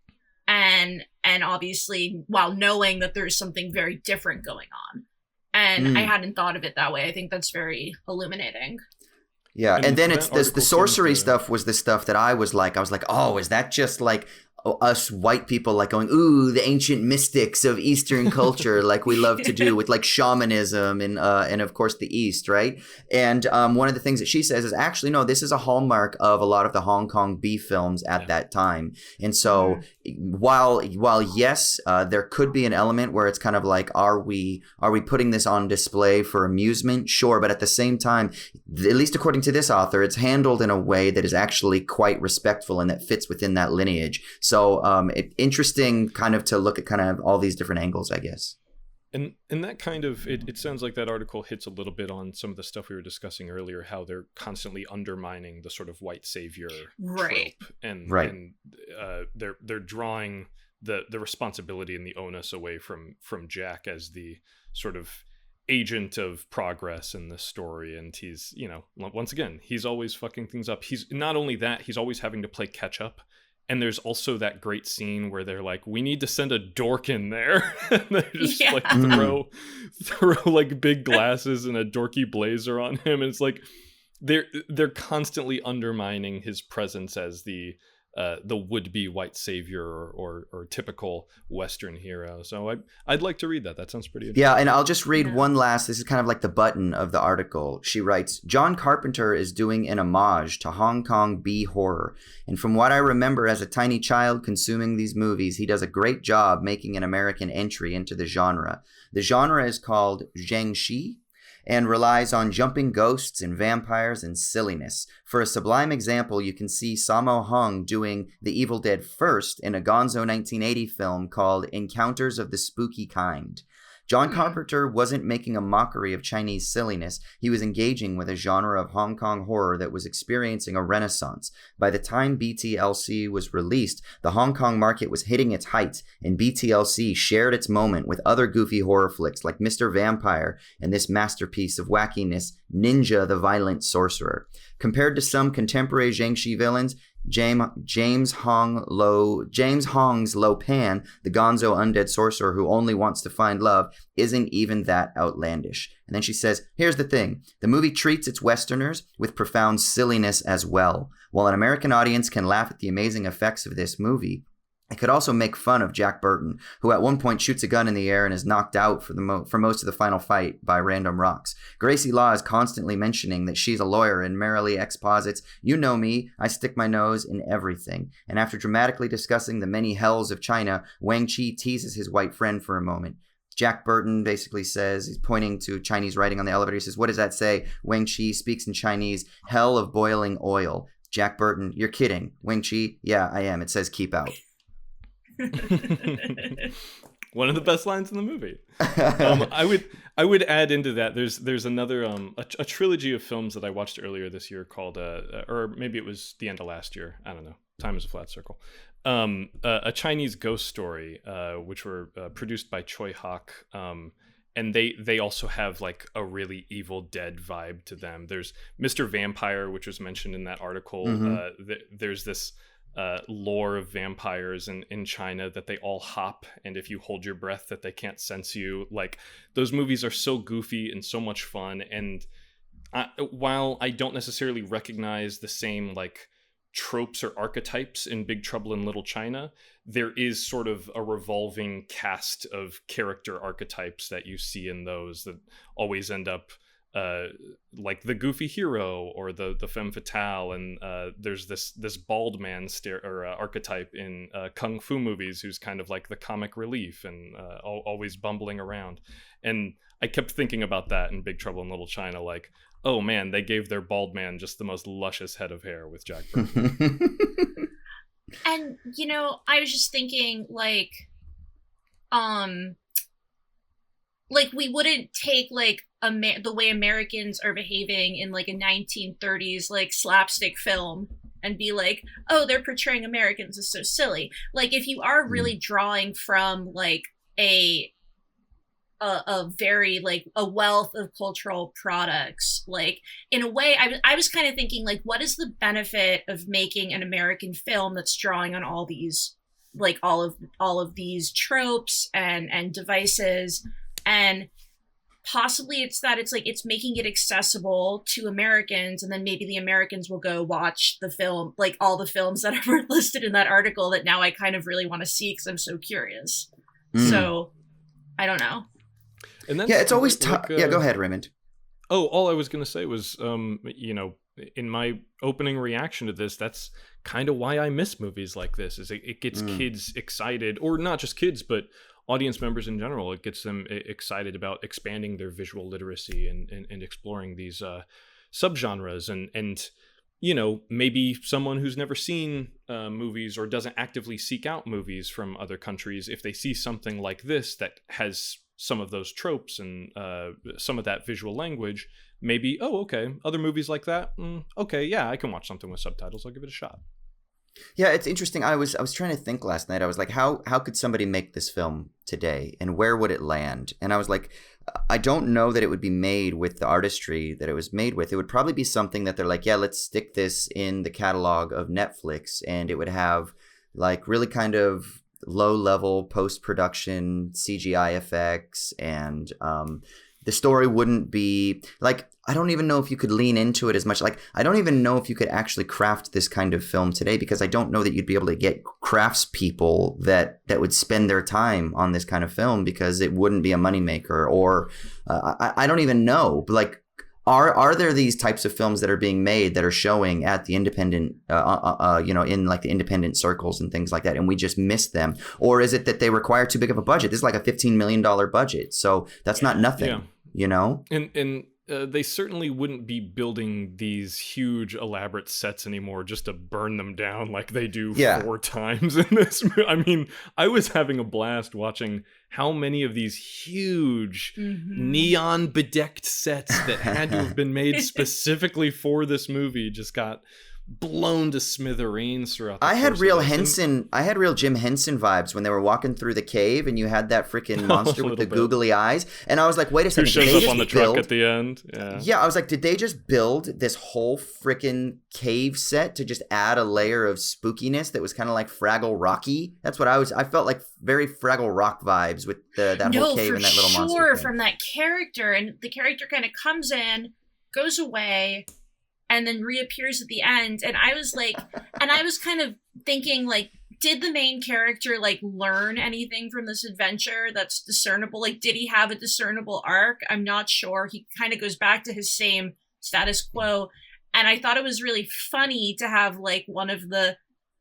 And obviously while knowing that there's something very different going on. And I hadn't thought of it that way. I think that's very illuminating. Yeah, and then it's the sorcery stuff was the stuff that I was like, oh, is that just like us white people like going, ooh, the ancient mystics of Eastern culture, like we love to do with like shamanism and of course the East, right? And one of the things that she says is actually, no, this is a hallmark of a lot of the Hong Kong B films at that time. And so while yes, there could be an element where it's kind of like, are we putting this on display for amusement? Sure. But at the same time, at least according to this author, it's handled in a way that is actually quite respectful and that fits within that lineage. So interesting kind of to look at kind of all these different angles, I guess. And that kind of, it sounds like that article hits a little bit on some of the stuff we were discussing earlier, how they're constantly undermining the sort of white savior trope. And they're drawing the responsibility and the onus away from Jack as the sort of agent of progress in this story. And he's, you know, once again, he's always fucking things up. He's not only that, he's always having to play catch up. And there's also that great scene where they're like, we need to send a dork in there. And they just like throw like big glasses and a dorky blazer on him. And it's like, they're constantly undermining his presence as the would-be white savior or typical Western hero. So I'd like to read that. That sounds pretty interesting. Yeah, and I'll just read one last. This is kind of like the button of the article. She writes, John Carpenter is doing an homage to Hong Kong B horror. And from what I remember as a tiny child consuming these movies, he does a great job making an American entry into the genre. The genre is called Zhengxi, and relies on jumping ghosts and vampires and silliness. For a sublime example, you can see Sammo Hung doing The Evil Dead first in a Gonzo 1980 film called Encounters of the Spooky Kind. John Carpenter wasn't making a mockery of Chinese silliness. He was engaging with a genre of Hong Kong horror that was experiencing a renaissance. By the time BTLC was released, the Hong Kong market was hitting its height, and BTLC shared its moment with other goofy horror flicks like Mr. Vampire and this masterpiece of wackiness, Ninja the Violent Sorcerer. Compared to some contemporary Zhengxi villains, James Hong's Lo Pan, the gonzo undead sorcerer who only wants to find love, isn't even that outlandish. And then she says, here's the thing. The movie treats its Westerners with profound silliness as well. While an American audience can laugh at the amazing effects of this movie, it could also make fun of Jack Burton, who at one point shoots a gun in the air and is knocked out for most of the final fight by random rocks. Gracie Law is constantly mentioning that she's a lawyer and merrily exposits, you know me, I stick my nose in everything. And after dramatically discussing the many hells of China, Wang Chi teases his white friend for a moment. Jack Burton basically says, he's pointing to Chinese writing on the elevator, he says, what does that say? Wang Chi speaks in Chinese, hell of boiling oil. Jack Burton, you're kidding. Wang Chi, yeah, I am. It says keep out. One of the best lines in the movie. I would add into that. There's another a trilogy of films that I watched earlier this year called or maybe it was the end of last year. I don't know. Time is a flat circle. A Chinese ghost story, which were produced by Choi Hawk. And they also have like a really Evil Dead vibe to them. There's Mr. Vampire, which was mentioned in that article. There's this lore of vampires in China that they all hop, and if you hold your breath that they can't sense you. Like, those movies are so goofy and so much fun, and while I don't necessarily recognize the same like tropes or archetypes in Big Trouble in Little China, there is sort of a revolving cast of character archetypes that you see in those that always end up like the goofy hero or the femme fatale, and there's this bald man archetype in kung fu movies who's kind of like the comic relief and always bumbling around. And I kept thinking about that in Big Trouble in Little China, like, oh man, they gave their bald man just the most luscious head of hair with Jack Burton. And you know, I was just thinking like we wouldn't take like the way Americans are behaving in like a 1930s like slapstick film and be like, oh, they're portraying Americans as so silly. Like, if you are really drawing from like a very like a wealth of cultural products, like in a way I was kind of thinking like, what is the benefit of making an American film that's drawing on all these like all of these tropes and devices, and possibly it's making it accessible to Americans, and then maybe the Americans will go watch the film, like all the films that were listed in that article that now I kind of really want to see because I'm so curious. So I don't know. And that's, yeah, it's always tough. Yeah, go ahead, Raymond. Oh, all I was going to say was, you know, in my opening reaction to this, that's kind of why I miss movies like this, is it gets kids excited, or not just kids, but audience members in general. It gets them excited about expanding their visual literacy and exploring these subgenres. And you know, maybe someone who's never seen movies or doesn't actively seek out movies from other countries, if they see something like this that has some of those tropes and some of that visual language, maybe, oh, okay, other movies like that, okay, yeah, I can watch something with subtitles, I'll give it a shot. Yeah, it's interesting. I was trying to think last night. I was like, how could somebody make this film today, and where would it land? And I was like, I don't know that it would be made with the artistry that it was made with. It would probably be something that they're like, yeah, let's stick this in the catalog of Netflix, and it would have like really kind of low level post production CGI effects, and the story wouldn't be like, I don't even know if you could lean into it as much. Like, I don't even know if you could actually craft this kind of film today, because I don't know that you'd be able to get craftspeople that would spend their time on this kind of film, because it wouldn't be a moneymaker. Or I don't even know. But like, are there these types of films that are being made that are showing at the independent, in like the independent circles and things like that, and we just miss them? Or is it that they require too big of a budget? This is like a $15 million budget, so that's not nothing. Yeah. And they certainly wouldn't be building these huge elaborate sets anymore just to burn them down like they do 4 times in this movie. I mean, I was having a blast watching how many of these huge neon bedecked sets that had to have been made specifically for this movie just got blown to smithereens throughout the I had course real of this. Henson. I had real Jim Henson vibes when they were walking through the cave, and you had that freaking monster with the googly eyes, and I was like, wait a second, who shows up on the truck at the end. Yeah, I was like, did they just build this whole freaking cave set to just add a layer of spookiness that was kind of like Fraggle Rocky? That's what I felt like, very Fraggle Rock vibes with that whole cave and that little monster thing. From that character, and the character kind of comes in, goes away, and then reappears at the end. And I was like, I was kind of thinking, like, did the main character like learn anything from this adventure that's discernible? Like, did he have a discernible arc? I'm not sure. He kind of goes back to his same status quo. And I thought it was really funny to have like one of the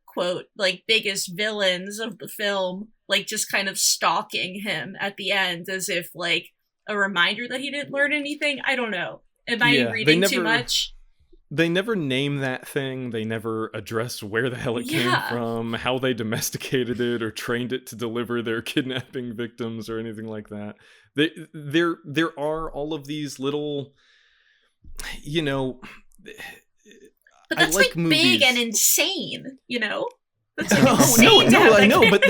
quote, like, biggest villains of the film, like, just kind of stalking him at the end as if like a reminder that he didn't learn anything. I don't know. Am I reading too much? They never name that thing. They never address where the hell it came from, how they domesticated it or trained it to deliver their kidnapping victims or anything like that. There are all of these little, but that's like big and insane, That's like I know, but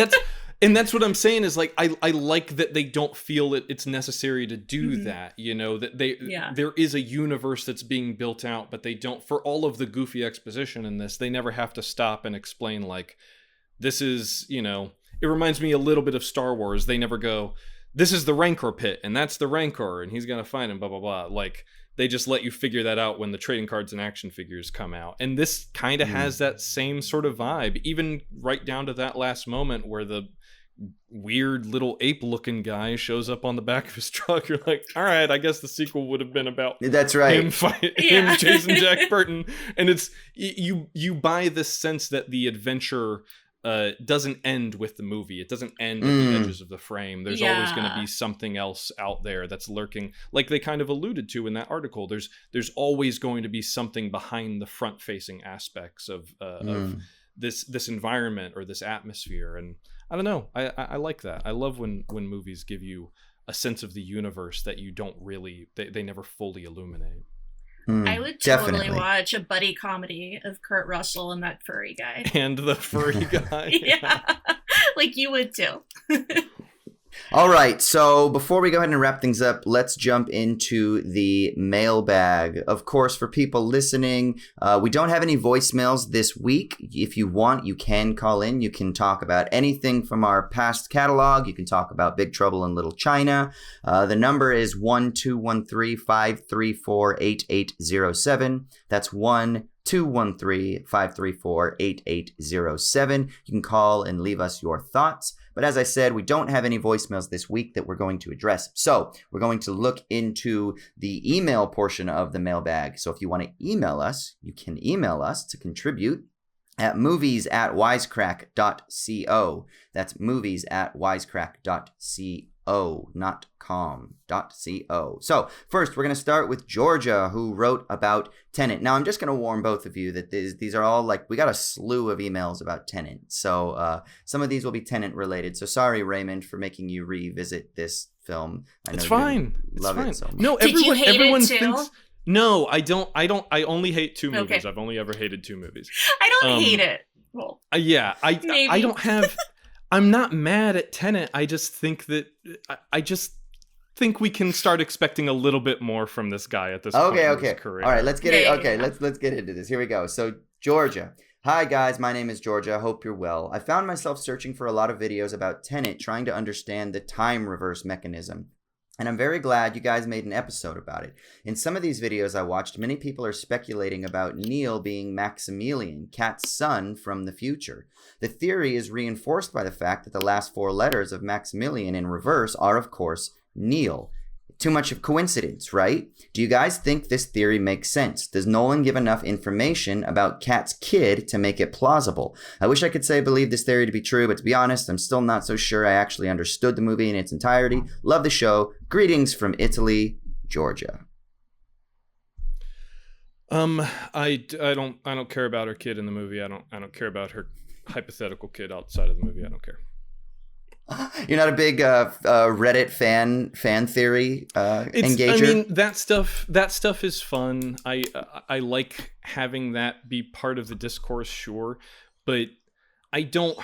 that's what I'm saying is, like, I like that they don't feel it's necessary to do that, that there is a universe that's being built out, but they don't, for all of the goofy exposition in this, they never have to stop and explain, like, this is, it reminds me a little bit of Star Wars. They never go, this is the Rancor pit, and that's the Rancor, and he's gonna find him, blah, blah, blah. Like, they just let you figure that out when the trading cards and action figures come out. And this kind of has that same sort of vibe, even right down to that last moment where the weird little ape-looking guy shows up on the back of his truck. You're like, all right, I guess the sequel would have been about that's right him chasing Jack Burton. And it's you buy this sense that the adventure doesn't end with the movie. It doesn't end at the edges of the frame. There's always going to be something else out there that's lurking, like they kind of alluded to in that article. There's always going to be something behind the front-facing aspects of this environment or this atmosphere. And I don't know. I like that. I love when movies give you a sense of the universe that you don't really, they never fully illuminate. I would totally watch a buddy comedy of Kurt Russell and that furry guy. And the furry guy. Yeah. Like you would too. All right, so before we go ahead and wrap things up, let's jump into the mailbag. Of course, for people listening, we don't have any voicemails this week. If you want, you can call in. You can talk about anything from our past catalog. You can talk about Big Trouble in Little China. The number is 1-213-534-8807. That's 1-213-534-8807. You can call and leave us your thoughts. But as I said, we don't have any voicemails this week that we're going to address. So we're going to look into the email portion of the mailbag. So if you want to email us, you can email us to contribute at movies@wisecrack.co. That's movies@wisecrack.co, not com.co. So first, we're going to start with Georgia, who wrote about Tenet. Now, I'm just going to warn both of you that these are all, like, we got a slew of emails about Tenet. So some of these will be Tenet related. So sorry, Raymond, for making you revisit this film. I know it's fine. Love it so much. No, Did you hate everyone it too? thinks. No, I don't. I only hate two movies. I've only ever hated two movies. I don't hate it. Well, Yeah, maybe. I don't have. I'm not mad at Tenet. I just think that I just think we can start expecting a little bit more from this guy at this point in his career. All right, let's get it. Yeah, Okay, yeah. let's get into this. Here we go. So Georgia. Hi guys, my name is Georgia. Hope you're well. I found myself searching for a lot of videos about Tenet, trying to understand the time reverse mechanism. And I'm very glad you guys made an episode about it. In some of these videos I watched, many people are speculating about Neil being Maximilian, Kat's son from the future. The theory is reinforced by the fact that the last 4 letters of Maximilian in reverse are, of course, Neil. Too much of coincidence, right? Do you guys think this theory makes sense? Does Nolan give enough information about Kat's kid to make it plausible? I wish I could say I believe this theory to be true, but to be honest, I'm still not so sure I actually understood the movie in its entirety. Love the show. Greetings from Italy, Georgia. I don't care about her kid in the movie. I don't care about her hypothetical kid outside of the movie. I don't care. You're not a big Reddit fan theory engager? I mean, that stuff is fun. I like having that be part of the discourse, sure, but I don't.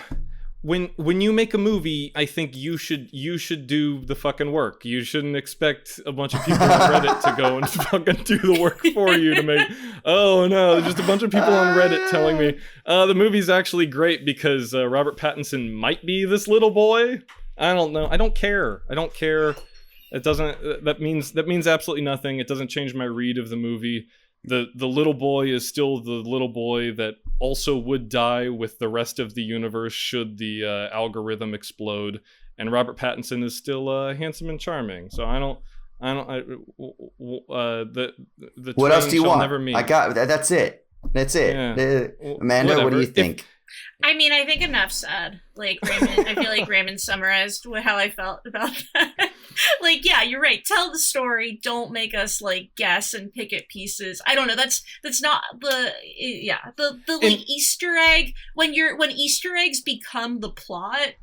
When you make a movie, I think you should do the fucking work. You shouldn't expect a bunch of people on Reddit to go and fucking do the work for you to make. Oh no, just a bunch of people on Reddit telling me the movie's actually great because Robert Pattinson might be this little boy. I don't know. I don't care. It doesn't. That means absolutely nothing. It doesn't change my read of the movie. The little boy is still the little boy that also would die with the rest of the universe should the algorithm explode, and Robert Pattinson is still handsome and charming. So the what else do you want? Never meet. I got that's it. Yeah. Amanda, whatever. What do you think? I mean, I think enough said. Like Raymond, I feel like Raymond summarized how I felt about that. Like, yeah, you're right. Tell the story. Don't make us like guess and pick at pieces. I don't know. That's not the like Easter egg. When Easter eggs become the plot,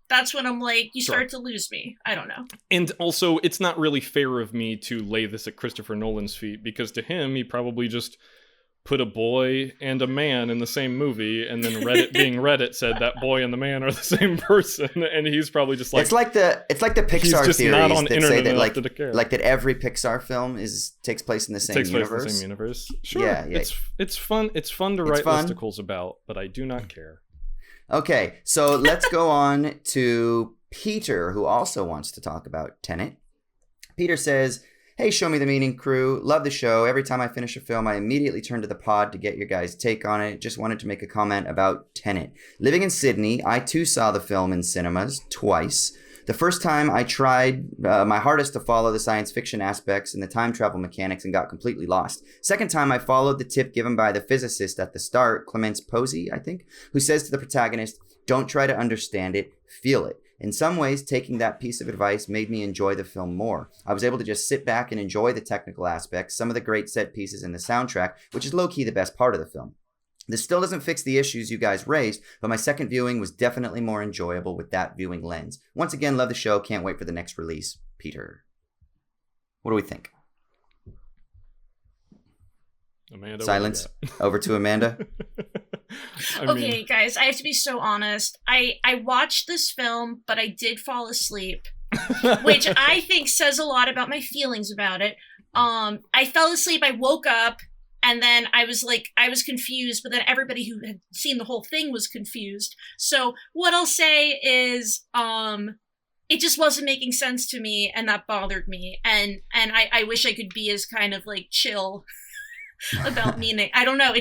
that's when I'm like, you start to lose me. I don't know. And also, it's not really fair of me to lay this at Christopher Nolan's feet because to him, he probably just put a boy and a man in the same movie, and then Reddit being Reddit said that boy and the man are the same person, and he's probably just like, it's like the Pixar theories that say that like that every Pixar film takes place in the same universe. Sure, yeah. It's fun to write listicles about, but I do not care. Okay, so let's go on to Peter, who also wants to talk about Tenet. Peter says, hey, Show Me the Meaning crew. Love the show. Every time I finish a film, I immediately turn to the pod to get your guys' take on it. Just wanted to make a comment about Tenet. Living in Sydney, I too saw the film in cinemas twice. The first time I tried my hardest to follow the science fiction aspects and the time travel mechanics and got completely lost. Second time I followed the tip given by the physicist at the start, Clemence Posey, I think, who says to the protagonist, don't try to understand it, feel it. In some ways, taking that piece of advice made me enjoy the film more. I was able to just sit back and enjoy the technical aspects, some of the great set pieces in the soundtrack, which is low-key the best part of the film. This still doesn't fix the issues you guys raised, but my second viewing was definitely more enjoyable with that viewing lens. Once again, love the show. Can't wait for the next release. Peter. What do we think? Amanda, silence. Over to Amanda. Okay, guys, I have to be so honest. I watched this film, but I did fall asleep, which I think says a lot about my feelings about it. I fell asleep, I woke up, and then I was confused, but then everybody who had seen the whole thing was confused. So what I'll say is, it just wasn't making sense to me, and that bothered me. And I wish I could be as kind of like chill about meaning. I don't know.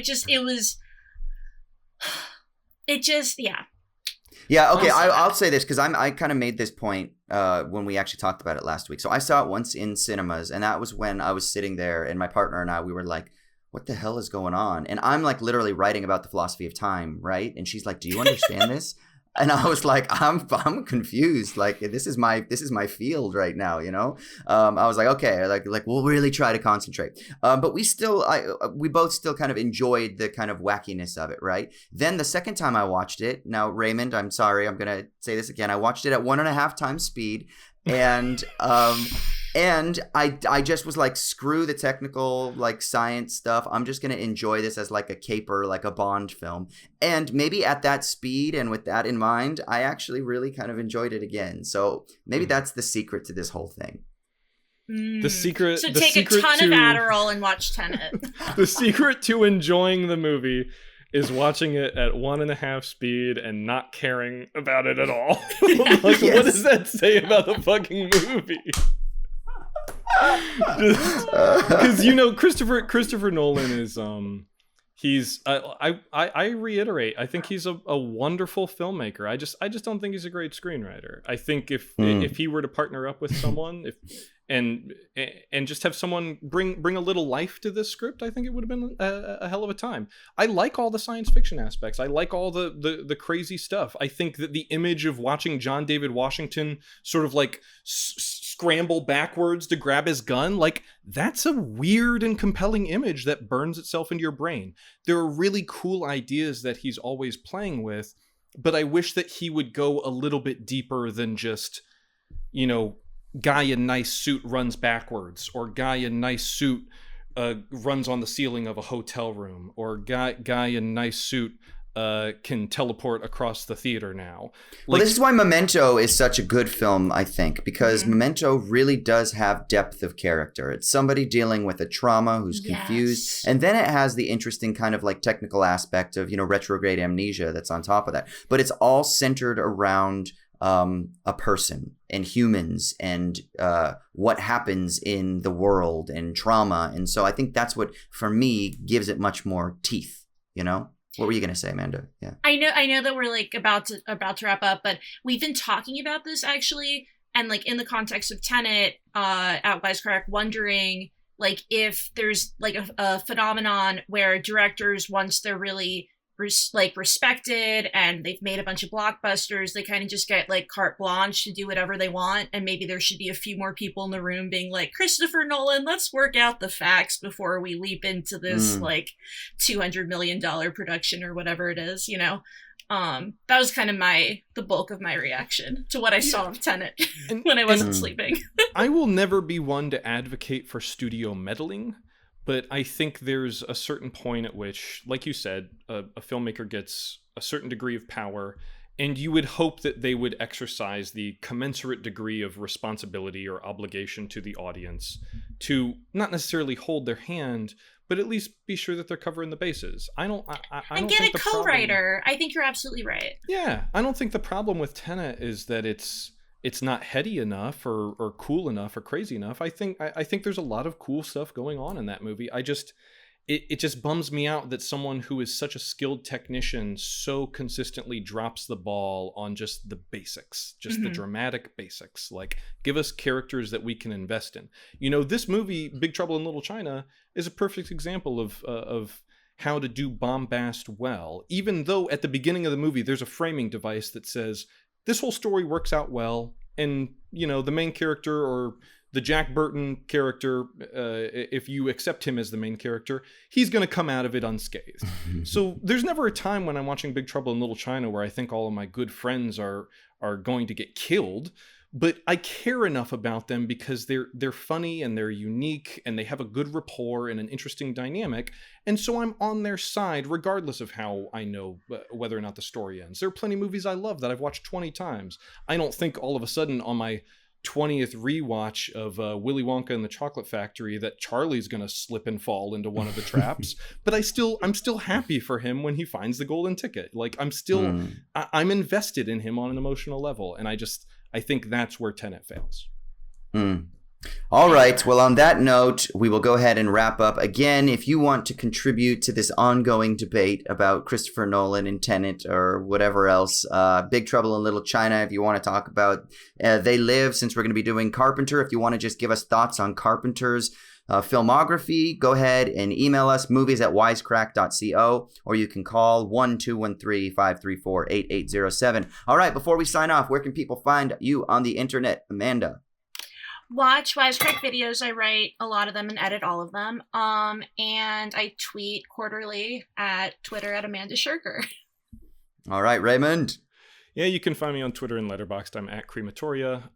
Yeah, okay, I'll say this, because I kind of made this point when we actually talked about it last week. So I saw it once in cinemas, and that was when I was sitting there, and my partner and I, we were like, what the hell is going on? And I'm like literally writing about the philosophy of time, right? And she's like, do you understand this? And I was like, I'm confused. Like, this is my field right now, you know? I was like, okay, like we'll really try to concentrate. But we both still kind of enjoyed the kind of wackiness of it, right? Then the second time I watched it, now Raymond, I'm sorry, I'm going to say this again. I watched it at 1.5 times speed. And And I just was like, screw the technical like science stuff. I'm just going to enjoy this as like a caper, like a Bond film. And maybe at that speed and with that in mind, I actually really kind of enjoyed it again. So maybe that's the secret to this whole thing. The secret. So the take secret a ton to, of Adderall and watch Tenet. The secret to enjoying the movie is watching it at 1.5 speed and not caring about it at all. Like, what does that say about the fucking movie? Because Christopher Nolan is he's I reiterate, I think he's a wonderful filmmaker. I just don't think he's a great screenwriter. I think if he were to partner up with someone, and just have someone bring a little life to this script, I think it would have been a hell of a time. I like all the science fiction aspects. I like all the crazy stuff. I think that the image of watching John David Washington sort of like scramble backwards to grab his gun, like, that's a weird and compelling image that burns itself into your brain. There are really cool ideas that he's always playing with, but I wish that he would go a little bit deeper than just, guy in nice suit runs backwards, or guy in nice suit runs on the ceiling of a hotel room, or guy in nice suit can teleport across the theater now. Well, this is why Memento is such a good film, I think, because Memento really does have depth of character. It's somebody dealing with a trauma who's confused, and then it has the interesting kind of like technical aspect of, retrograde amnesia that's on top of that. But it's all centered around a person and humans and what happens in the world and trauma. And so I think that's what, for me, gives it much more teeth, What were you going to say, Amanda? Yeah. I know that we're like about to wrap up, but we've been talking about this actually, and like in the context of Tenet at Wisecrack, wondering like if there's like a phenomenon where directors, once they're really respected and they've made a bunch of blockbusters, they kind of just get like carte blanche to do whatever they want, and maybe there should be a few more people in the room being like, Christopher Nolan, let's work out the facts before we leap into this like $200 million production or whatever it is, that was kind of the bulk of my reaction to what I saw of Tenet when I wasn't sleeping. I will never be one to advocate for studio meddling, but I think there's a certain point at which, like you said, a filmmaker gets a certain degree of power, and you would hope that they would exercise the commensurate degree of responsibility or obligation to the audience to not necessarily hold their hand, but at least be sure that they're covering the bases. I don't get a co-writer. I think you're absolutely right. Yeah, I don't think the problem with Tenet is that it's not heady enough or cool enough or crazy enough. I think there's a lot of cool stuff going on in that movie. It just bums me out that someone who is such a skilled technician so consistently drops the ball on just the basics, just the dramatic basics. Like, give us characters that we can invest in. This movie, Big Trouble in Little China, is a perfect example of how to do bombast well, even though at the beginning of the movie there's a framing device that says, this whole story works out well, and, the main character, or the Jack Burton character, if you accept him as the main character, he's going to come out of it unscathed. So there's never a time when I'm watching Big Trouble in Little China where I think all of my good friends are going to get killed, but I care enough about them because they're funny and they're unique and they have a good rapport and an interesting dynamic, and so I'm on their side regardless of how I know whether or not the story ends. There are plenty of movies I love that I've watched 20 times. I don't think all of a sudden on my 20th rewatch of Willy Wonka and the Chocolate Factory that Charlie's gonna slip and fall into one of the traps, but I'm still happy for him when he finds the golden ticket. Like, I'm invested in him on an emotional level, and I think that's where Tenet fails. All right. Well, on that note, we will go ahead and wrap up. Again, if you want to contribute to this ongoing debate about Christopher Nolan and Tenet or whatever else, Big Trouble in Little China, if you want to talk about They Live, since we're going to be doing Carpenter, if you want to just give us thoughts on Carpenter's filmography, go ahead and email us, movies@wisecrack.co, or you can call 1-213-534-8807. All right, before we sign off, where can people find you on the internet, Amanda? Watch Wisecrack videos. I write a lot of them and edit all of them. And I tweet quarterly at Twitter at Amanda Shurker. All right, Raymond. Yeah, you can find me on Twitter and Letterboxd. I'm at Crematoria.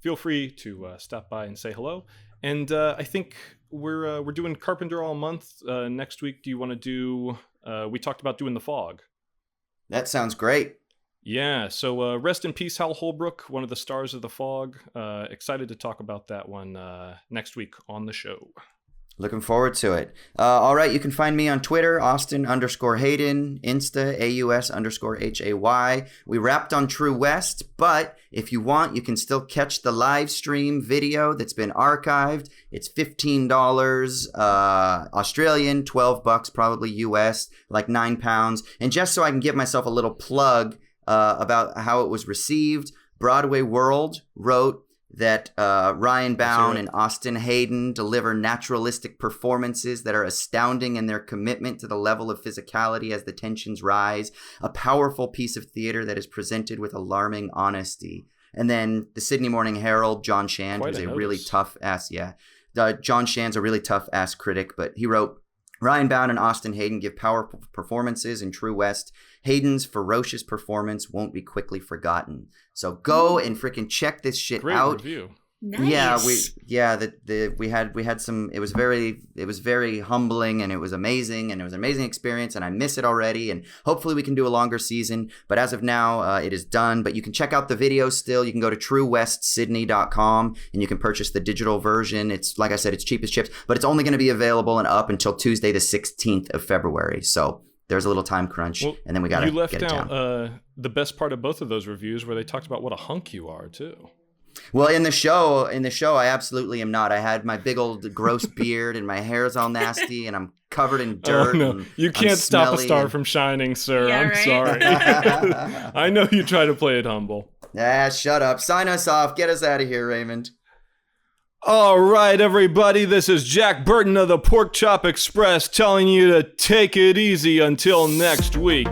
Feel free to stop by and say hello. And I think we're doing Carpenter all month. Next week, do you want to do... we talked about doing The Fog. That sounds great. Yeah, so rest in peace, Hal Holbrook, one of the stars of The Fog. Excited to talk about that one next week on the show. Looking forward to it. All right, you can find me on Twitter, Austin_Hayden, Insta, AUS_HAY. We wrapped on True West, but if you want, you can still catch the live stream video that's been archived. It's $15 Australian, $12 probably US, like £9. And just so I can give myself a little plug about how it was received, Broadway World wrote that Ryan Bown and Austin Hayden deliver naturalistic performances that are astounding in their commitment to the level of physicality as the tensions rise. A powerful piece of theater that is presented with alarming honesty. And then the Sydney Morning Herald, John Shand, who's a really tough-ass, John Shand's a really tough-ass critic, but he wrote, Ryan Bown and Austin Hayden give powerful performances in True West. Hayden's ferocious performance won't be quickly forgotten. So go and freaking check this shit out. Great review. Nice. We had some. It was very humbling, and it was amazing, and it was an amazing experience, and I miss it already. And hopefully we can do a longer season. But as of now, it is done. But you can check out the video still. You can go to truewestsydney.com and you can purchase the digital version. It's like I said, it's cheap as chips, but it's only going to be available and up until Tuesday, the 16th of February. So there's a little time crunch, and then we got to get it down. You left out the best part of both of those reviews, where they talked about what a hunk you are too. Well, in the show, I absolutely am not. I had my big old gross beard, and my hair's all nasty, and I'm covered in dirt. Oh, no. You can't stop a star from shining, sir. Yeah, I'm right? sorry. I know you try to play it humble. Shut up. Sign us off. Get us out of here, Raymond. All right, everybody. This is Jack Burton of the Pork Chop Express telling you to take it easy until next week.